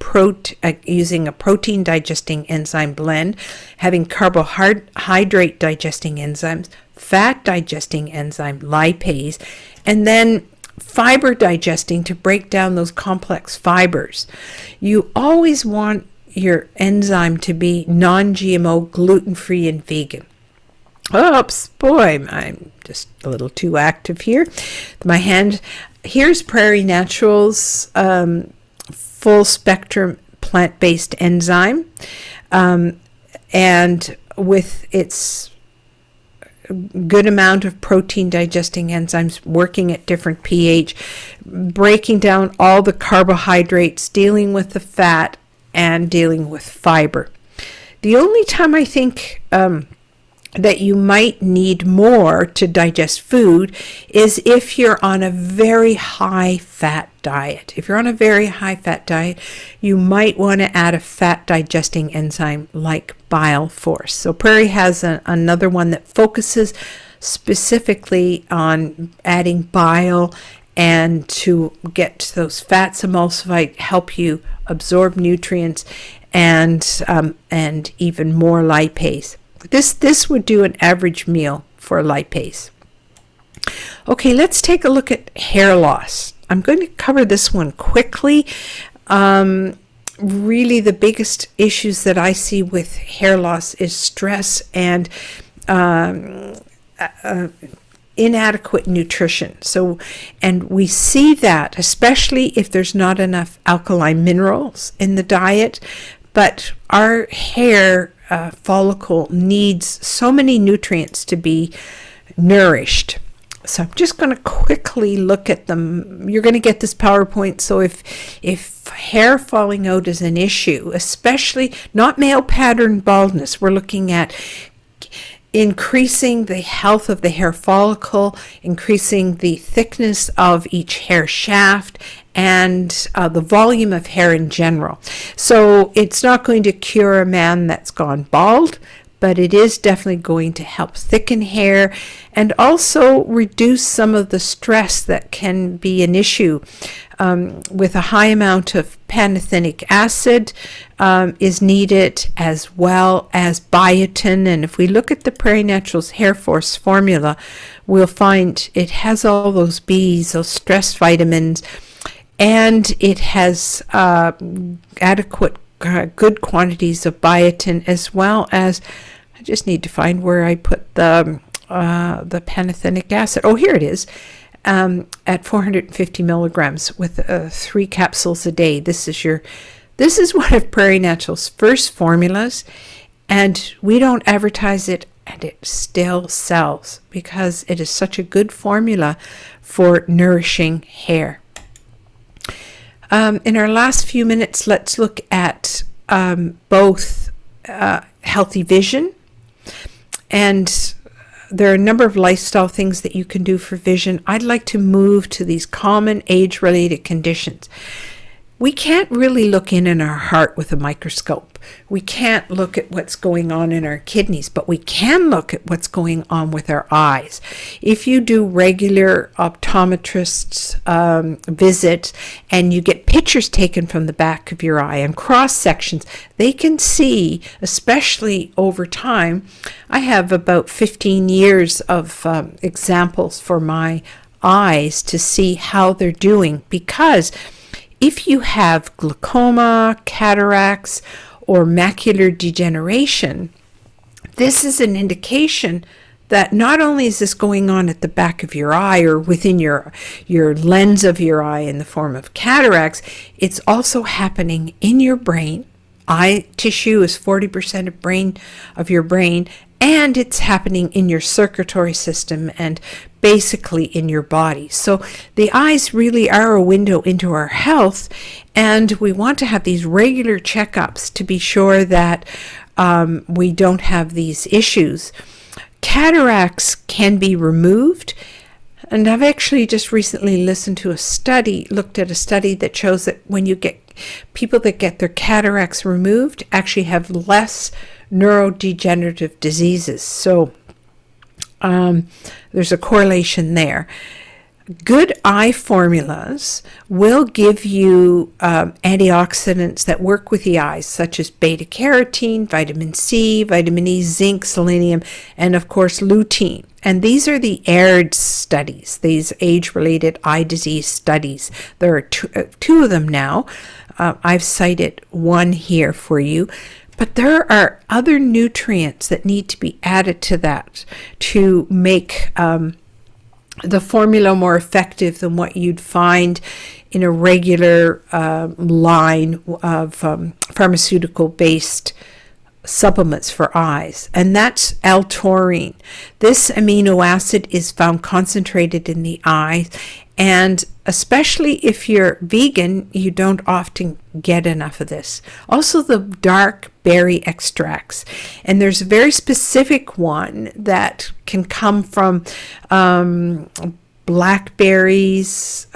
S2: using a protein digesting enzyme blend, having carbohydrate digesting enzymes, fat digesting enzyme lipase, and then fiber digesting to break down those complex fibers. You always want your enzyme to be non-GMO, gluten-free, and vegan. Oops, boy, I'm just a little too active here. My hand, here's Prairie Naturals full spectrum plant-based enzyme, and with its good amount of protein digesting enzymes working at different pH, breaking down all the carbohydrates, dealing with the fat, and dealing with fiber. The only time I think that you might need more to digest food is if you're on a very high fat diet. If you're on a very high fat diet, you might want to add a fat digesting enzyme like Bile Force. So Prairie has another one that focuses specifically on adding bile and to get those fats emulsified, help you absorb nutrients and even more lipase. This would do an average meal for lipase. Okay, let's take a look at hair loss. I'm going to cover this one quickly. Really, the biggest issues that I see with hair loss is stress and inadequate nutrition. So, and we see that especially if there's not enough alkaline minerals in the diet, but our hair follicle needs so many nutrients to be nourished. So I'm just going to quickly look at them. You're going to get this PowerPoint. So if hair falling out is an issue, especially not male pattern baldness, we're looking at increasing the health of the hair follicle, increasing the thickness of each hair shaft, and the volume of hair in general. So it's not going to cure a man that's gone bald, but it is definitely going to help thicken hair and also reduce some of the stress that can be an issue. With a high amount of pantothenic acid is needed, as well as biotin. And if we look at the Prairie Naturals Hair Force formula, we'll find it has all those Bs, those stress vitamins, and it has adequate good quantities of biotin, as well as, I just need to find where I put the pantothenic acid. Oh, here it is. At 450 milligrams with 3 capsules a day. This is one of Prairie Naturals' first formulas, and we don't advertise it, and it still sells because it is such a good formula for nourishing hair. In our last few minutes, let's look at both healthy vision, and there are a number of lifestyle things that you can do for vision. I'd like to move to these common age-related conditions. We can't really look in our heart with a microscope. We can't look at what's going on in our kidneys, but we can look at what's going on with our eyes. If you do regular optometrist's visit and you get pictures taken from the back of your eye and cross sections, they can see, especially over time. I have about 15 years of examples for my eyes to see how they're doing, because if you have glaucoma, cataracts, or macular degeneration, this is an indication that not only is this going on at the back of your eye or within your lens of your eye in the form of cataracts, it's also happening in your brain. Eye tissue is 40% of your brain, and it's happening in your circulatory system and basically in your body. So the eyes really are a window into our health, and we want to have these regular checkups to be sure that we don't have these issues. Cataracts can be removed, and I've actually just recently looked at a study that shows that when you get people that get their cataracts removed actually have less neurodegenerative diseases. So there's a correlation there. good eye formulas will give you antioxidants that work with the eyes, such as beta carotene, vitamin C, vitamin E, zinc, selenium, and of course lutein. And these are the AIRD studies, these age-related eye disease studies. There are two of them now. I've cited one here for you. But there are other nutrients that need to be added to that to make the formula more effective than what you'd find in a regular line of pharmaceutical-based supplements for eyes, and that's L-taurine. This amino acid is found concentrated in the eye, and especially if you're vegan, you don't often get enough of this. Also, the dark berry extracts, and there's a very specific one that can come from blackberries,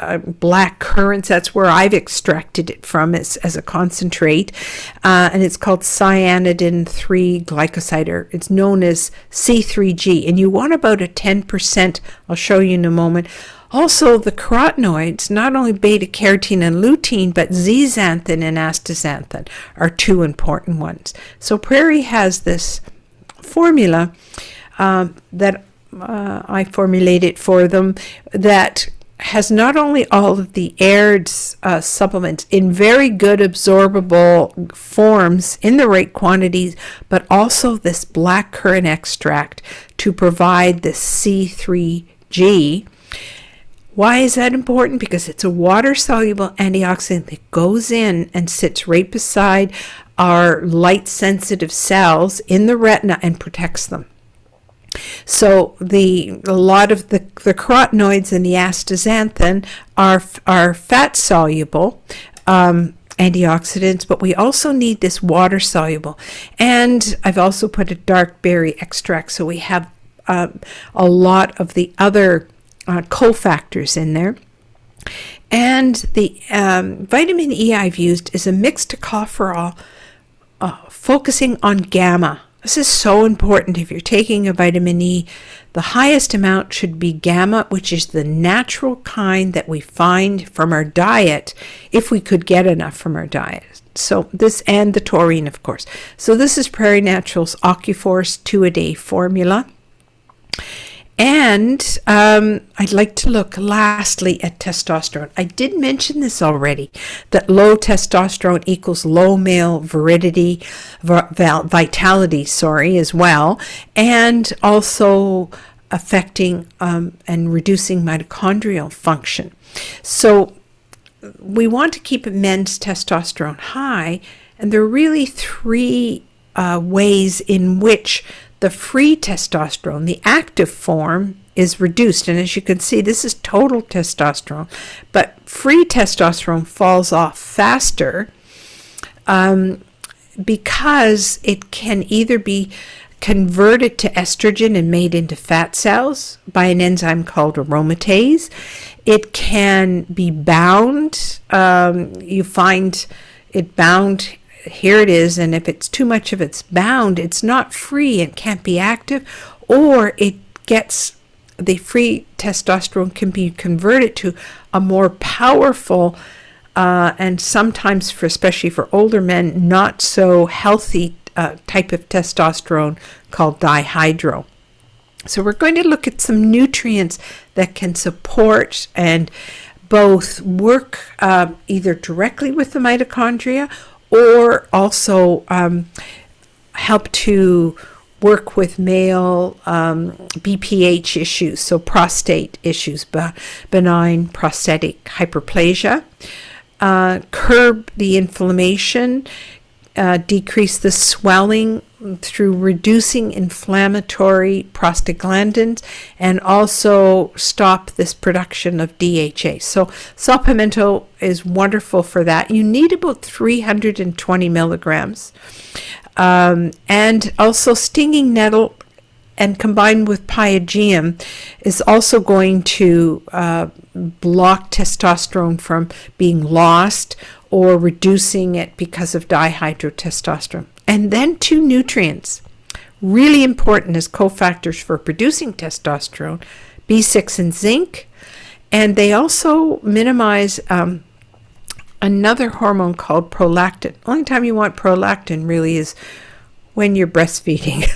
S2: black currants. That's where I've extracted it from as a concentrate, and it's called cyanidin 3 glycoside, or it's known as C3G, and you want about a 10%. I'll show you in a moment. Also, the carotenoids, not only beta carotene and lutein, but zeaxanthin and astaxanthin are two important ones. So Prairie has this formula that I formulated for them that has not only all of the AIRD supplements in very good absorbable forms in the right quantities, but also this black currant extract to provide this C3G. Why is that important? Because it's a water-soluble antioxidant that goes in and sits right beside our light-sensitive cells in the retina and protects them. So a lot of the carotenoids and the astaxanthin are fat-soluble antioxidants, but we also need this water-soluble. And I've also put a dark berry extract, so we have a lot of the other cofactors in there. And the vitamin E I've used is a mixed tocopherol focusing on gamma. This is so important if you're taking a vitamin E. The highest amount should be gamma, which is the natural kind that we find from our diet, if we could get enough from our diet. So this, and the taurine, of course. So this is Prairie Naturals Alkaline 2-a-day formula. And I'd like to look lastly at testosterone. I did mention this already, that low testosterone equals low male vitality, as well, and also affecting and reducing mitochondrial function. So we want to keep men's testosterone high, and there are really three ways in which the free testosterone, the active form, is reduced. And as you can see, this is total testosterone, but free testosterone falls off faster because it can either be converted to estrogen and made into fat cells by an enzyme called aromatase. It can be bound. You find it bound. Here it is, and if it's too much of it's bound, it's not free and can't be active, or it gets, the free testosterone can be converted to a more powerful and sometimes, especially for older men, not so healthy type of testosterone called dihydro. So we're going to look at some nutrients that can support and both work either directly with the mitochondria or also help to work with male BPH issues, so prostate issues, benign prostatic hyperplasia, curb the inflammation, decrease the swelling through reducing inflammatory prostaglandins, and also stop this production of DHA. So saw pimento is wonderful for that. You need about 320 milligrams. And also stinging nettle, and combined with pygeum, is also going to block testosterone from being lost or reducing it because of dihydrotestosterone. And then two nutrients, really important as cofactors for producing testosterone, B6 and zinc, And they also minimize another hormone called prolactin. Only time you want prolactin really is when you're breastfeeding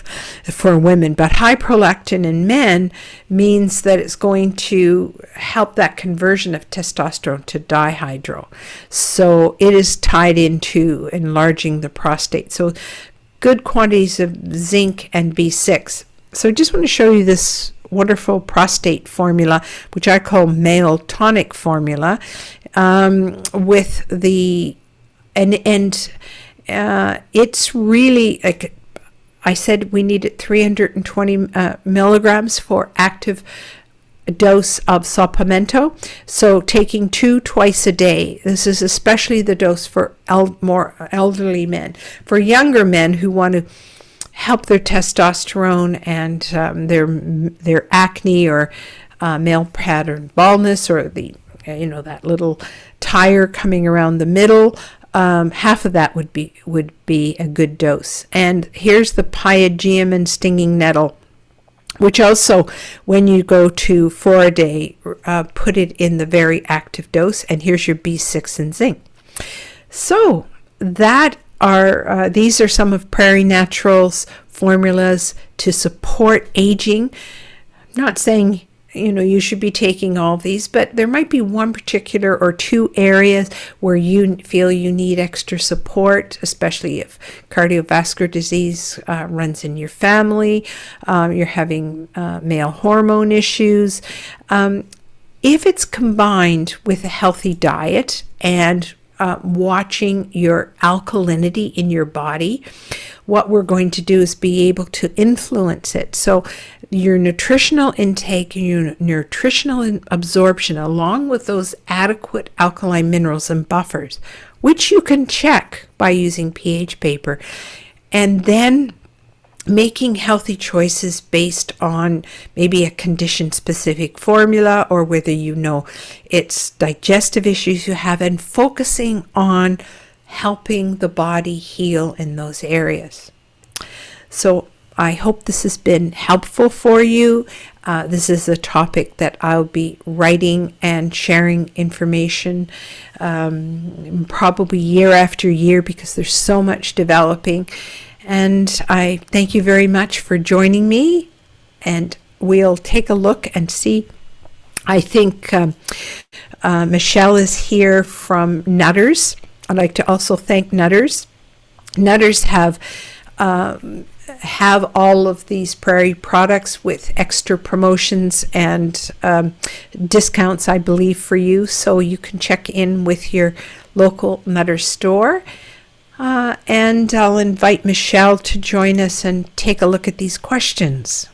S2: for women. But high prolactin in men means that it's going to help that conversion of testosterone to dihydro. So it is tied into enlarging the prostate. So good quantities of zinc and B6. So I just want to show you this wonderful prostate formula, which I call male tonic formula, with the it's really, like I said, we needed 320 milligrams for active dose of Sopamento. So taking 2 twice a day. This is especially the dose for more elderly men. For younger men who want to help their testosterone and their acne or male pattern baldness, or the that little tire coming around the middle, half of that would be a good dose. And here's the Pygeum and stinging nettle, which also, when you go to 4 a day, put it in the very active dose. And here's your B6 and zinc. So these are some of Prairie Naturals' formulas to support aging. I'm not saying you should be taking all of these, but there might be one particular or two areas where you feel you need extra support, especially if cardiovascular disease runs in your family, you're having male hormone issues. If it's combined with a healthy diet and watching your alkalinity in your body, what we're going to do is be able to influence it. So your nutritional intake and your nutritional absorption, along with those adequate alkaline minerals and buffers, which you can check by using pH paper, and then making healthy choices based on maybe a condition-specific formula, or whether it's digestive issues you have, and focusing on helping the body heal in those areas. So I hope this has been helpful for you. This is a topic that I'll be writing and sharing information probably year after year, because there's so much developing. And I thank you very much for joining me, and we'll take a look and see. I think Michelle is here from Nutters. I'd like to also thank Nutters. Nutters have all of these Prairie products with extra promotions and discounts, I believe, for you. So you can check in with your local Nutters store. And I'll invite Michelle to join us and take a look at these questions.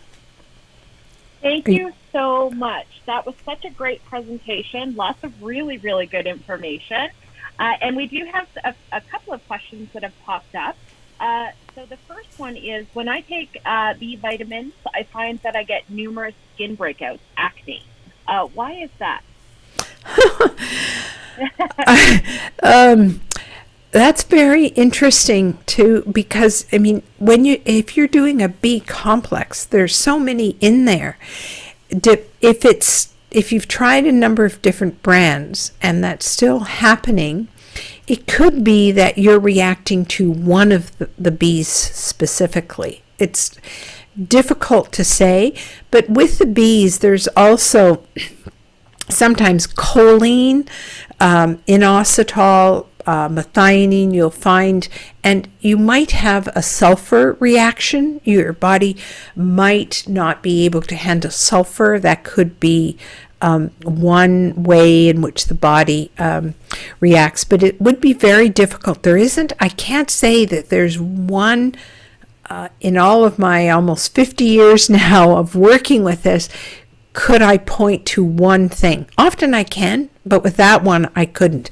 S1: Thank you so much. That was such a great presentation. Lots of really, really good information. And we do have a couple of questions that have popped up. So the first one is, when I take B vitamins, I find that I get numerous skin breakouts, acne. Why is that?
S2: That's very interesting too, because if you're doing a B complex, there's so many in there. If you've tried a number of different brands and that's still happening, it could be that you're reacting to one of the Bs specifically. It's difficult to say, but with the Bs, there's also sometimes choline, inositol, methionine you'll find, and you might have a sulfur reaction. Your body might not be able to handle sulfur. That could be one way in which the body reacts, but it would be very difficult. I can't say that there's one in all of my almost 50 years now of working with this, could I point to one thing? Often I can, but with that one I couldn't.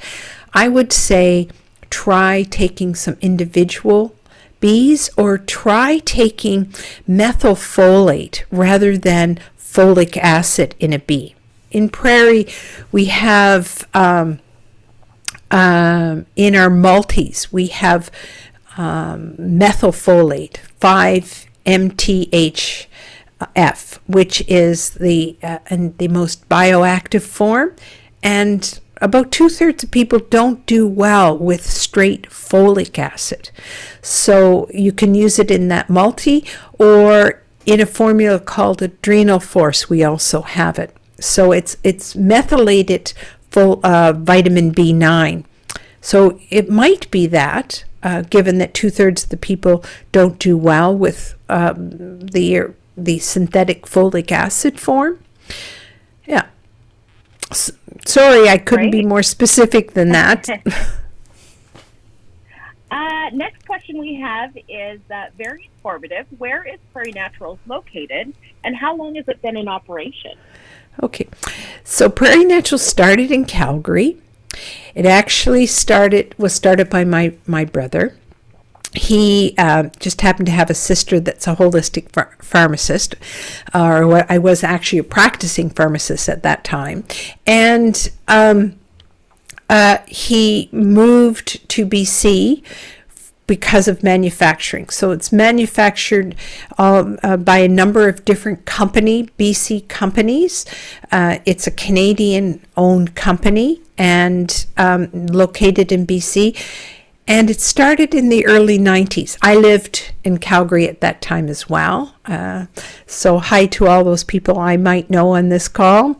S2: I would say try taking some individual Bs, or try taking methylfolate rather than folic acid in a B. In Prairie, we have in our multis, we have methylfolate, 5-MTH F, which is the most bioactive form, and about 2/3 of people don't do well with straight folic acid. So you can use it in that multi, or in a formula called Adrenal Force. We also have it. So it's methylated full vitamin B9. So it might be that, given that 2/3 of the people don't do well with the synthetic folic acid form. Yeah. Sorry, I couldn't be more specific than that.
S1: Next question we have is very informative. Where is Prairie Naturals located, and how long has it been in operation?
S2: Okay, so Prairie Naturals started in Calgary. It actually was started by my brother. He just happened to have a sister that's a holistic pharmacist, or I was actually a practicing pharmacist at that time. And he moved to BC because of manufacturing. So it's manufactured by a number of different BC companies. It's a Canadian-owned company and located in BC. And it started in the early 90s. I lived in Calgary at that time as well. So hi to all those people I might know on this call.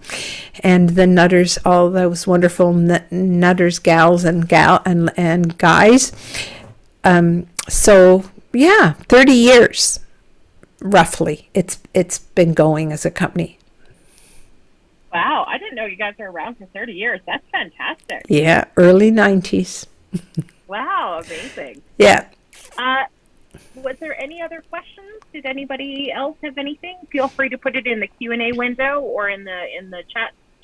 S2: And the nutters, all those wonderful nutters, gals and guys. So yeah, 30 years roughly it's been going as a company.
S1: Wow, I didn't know you guys are around for 30 years. That's fantastic.
S2: Yeah, early 90s.
S1: Wow, amazing.
S2: Yeah.
S1: Was there any other questions? Did anybody else have anything? Feel free to put it in the Q&A window or in the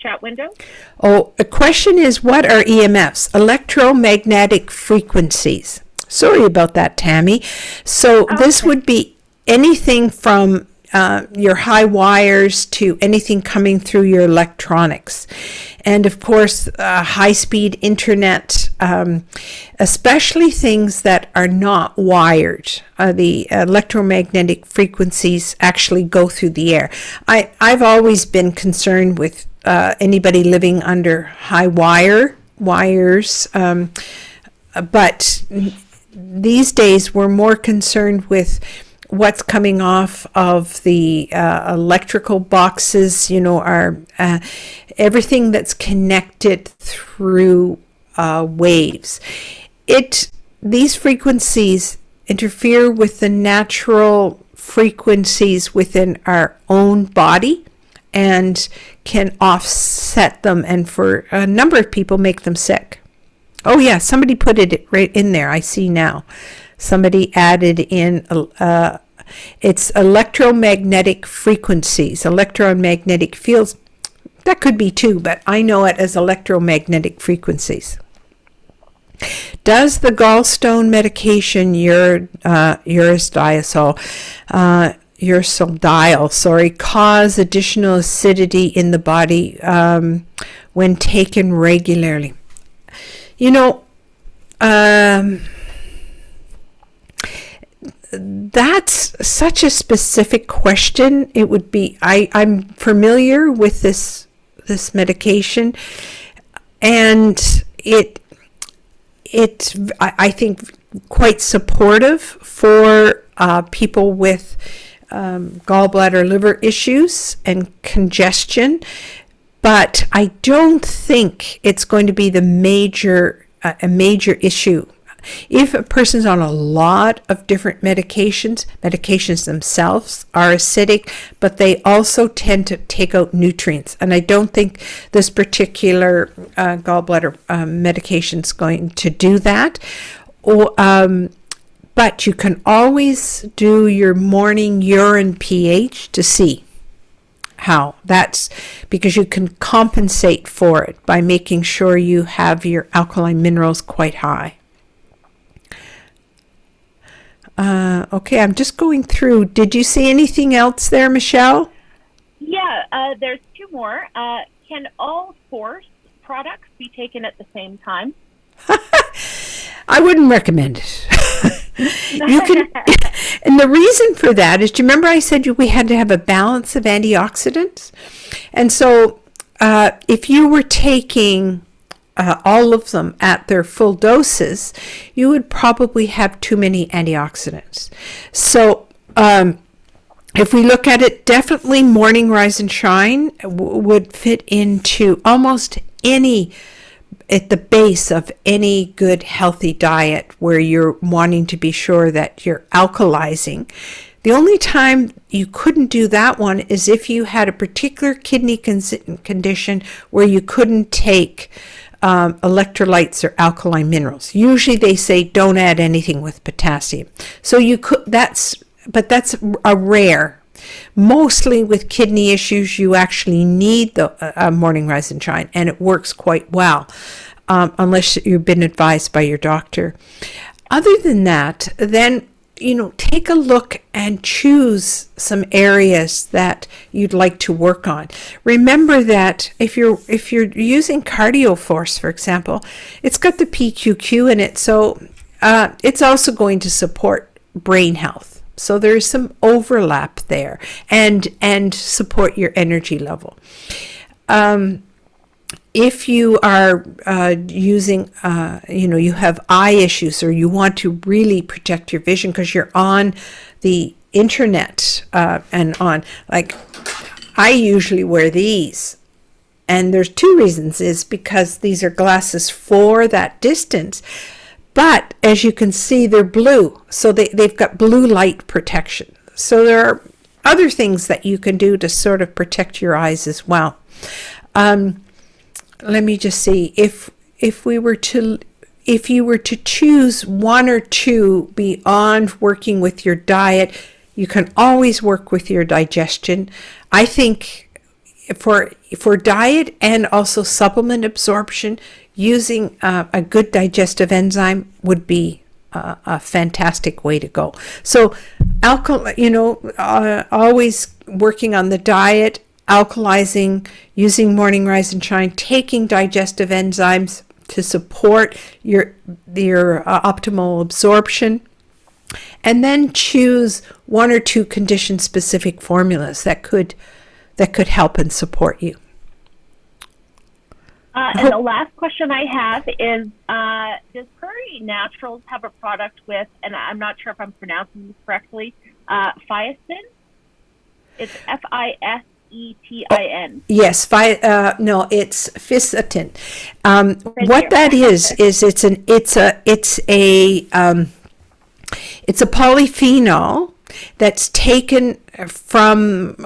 S1: chat window.
S2: Oh, a question is, what are EMFs? Electromagnetic frequencies. Sorry about that, Tammy. So this would be anything from your high wires to anything coming through your electronics. And of course, high-speed internet, especially things that are not wired. The electromagnetic frequencies actually go through the air. I've always been concerned with anybody living under high wires, but these days we're more concerned with what's coming off of the electrical boxes, everything that's connected through waves. These frequencies interfere with the natural frequencies within our own body and can offset them, and for a number of people make them sick. Oh yeah, somebody put it right in there. I see now. Somebody added in, it's electromagnetic frequencies, electromagnetic fields. That could be too, but I know it as electromagnetic frequencies. Does the gallstone medication, ursoldiol, cause additional acidity in the body when taken regularly? That's such a specific question. It would be, I'm familiar with this medication, and it's I think quite supportive for people with gallbladder liver issues and congestion, but I don't think it's going to be a major issue. If a person's on a lot of different medications themselves are acidic, but they also tend to take out nutrients. And I don't think this particular gallbladder medication is going to do that. But you can always do your morning urine pH to see how. That's because you can compensate for it by making sure you have your alkaline minerals quite high. Okay, I'm just going through. Did you see anything else there, Michelle?
S1: Yeah, there's two more. Can all Force products be taken at the same time?
S2: I wouldn't recommend it. And the reason for that is, do you remember I said we had to have a balance of antioxidants? And so if you were taking all of them at their full doses, you would probably have too many antioxidants. So if we look at it, definitely Morning Rise and Shine would fit into almost any, at the base of any good healthy diet where you're wanting to be sure that you're alkalizing. The only time you couldn't do that one is if you had a particular kidney condition where you couldn't take electrolytes or alkaline minerals. Usually they say don't add anything with potassium. So you could, that's a rare. Mostly with kidney issues, you actually need the Morning Rise and Shine, and it works quite well, unless you've been advised by your doctor. Other than that, then, take a look and choose some areas that you'd like to work on. Remember that if you're using Cardioforce, for example, it's got the PQQ in it, so it's also going to support brain health. So there's some overlap there, and support your energy level. If you are using, you have eye issues, or you want to really protect your vision because you're on the internet and on, like, I usually wear these. And there's two reasons, is because these are glasses for that distance. But as you can see, they're blue. So they've got blue light protection. So there are other things that you can do to sort of protect your eyes as well. Let me just see, if you were to choose one or two beyond working with your diet, you can always work with your digestion. I think for diet and also supplement absorption, using a good digestive enzyme would be a fantastic way to go. So always working on the diet, alkalizing, using Morning Rise and Shine, taking digestive enzymes to support your optimal absorption, and then choose one or two condition-specific formulas that could help and support you.
S1: And the last question I have is, does Prairie Naturals have a product with, and I'm not sure if I'm pronouncing this correctly, Fiacin? It's Fisetin.
S2: Yes, no, it's Fisetin. What
S1: here.
S2: that is it's a polyphenol that's taken from,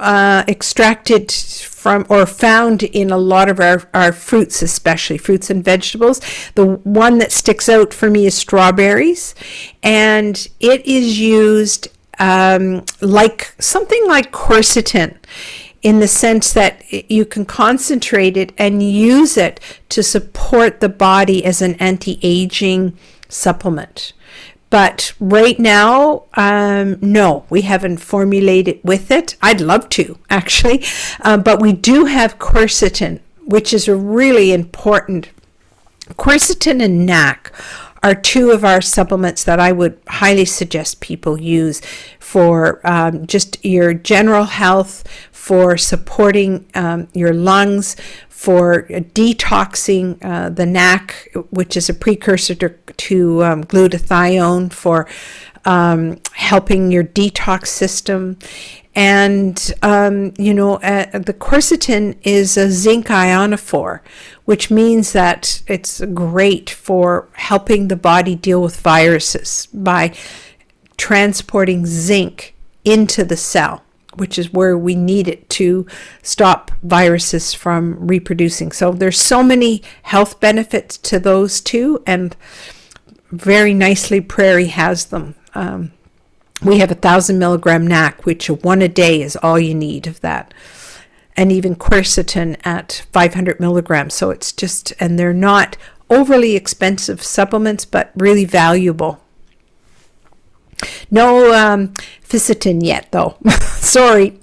S2: extracted from, or found in a lot of our fruits, especially fruits and vegetables. The one that sticks out for me is strawberries, and it is used like something like quercetin, in the sense that you can concentrate it and use it to support the body as an anti-aging supplement. But right now, no, we haven't formulated with it. I'd love to, actually. But we do have quercetin, which is a really important. Quercetin and NAC are two of our supplements that I would highly suggest people use for just your general health, for supporting your lungs, for detoxing the NAC, which is a precursor to glutathione, for helping your detox system. And, the quercetin is a zinc ionophore, which means that it's great for helping the body deal with viruses by transporting zinc into the cell, which is where we need it to stop viruses from reproducing. So there's so many health benefits to those two, and very nicely Prairie has them. We have 1,000 milligram NAC, which one a day is all you need of that. And even quercetin at 500 milligrams. So it's just, and they're not overly expensive supplements, but really valuable. No Fisetin yet, though. Sorry.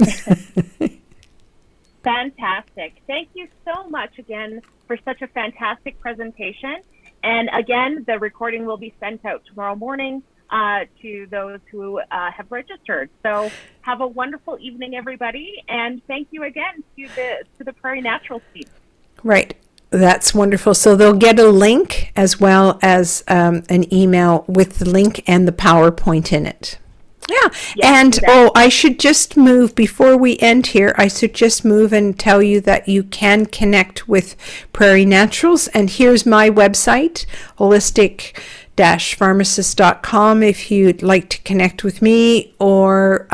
S1: Fantastic. Thank you so much again for such a fantastic presentation. And again, the recording will be sent out tomorrow morning. to those who have registered. So have a wonderful evening, everybody, and thank you again to the Prairie Naturals team.
S2: Right. That's wonderful. So they'll get a link as well as an email with the link and the PowerPoint in it. Yeah.
S1: Yes,
S2: And,
S1: exactly.
S2: I should just move before we end here. I should just move and tell you that you can connect with Prairie Naturals. And here's my website, holistic-pharmacist.com, if you'd like to connect with me or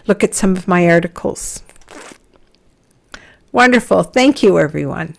S2: look at some of my articles. Wonderful. Thank you, everyone.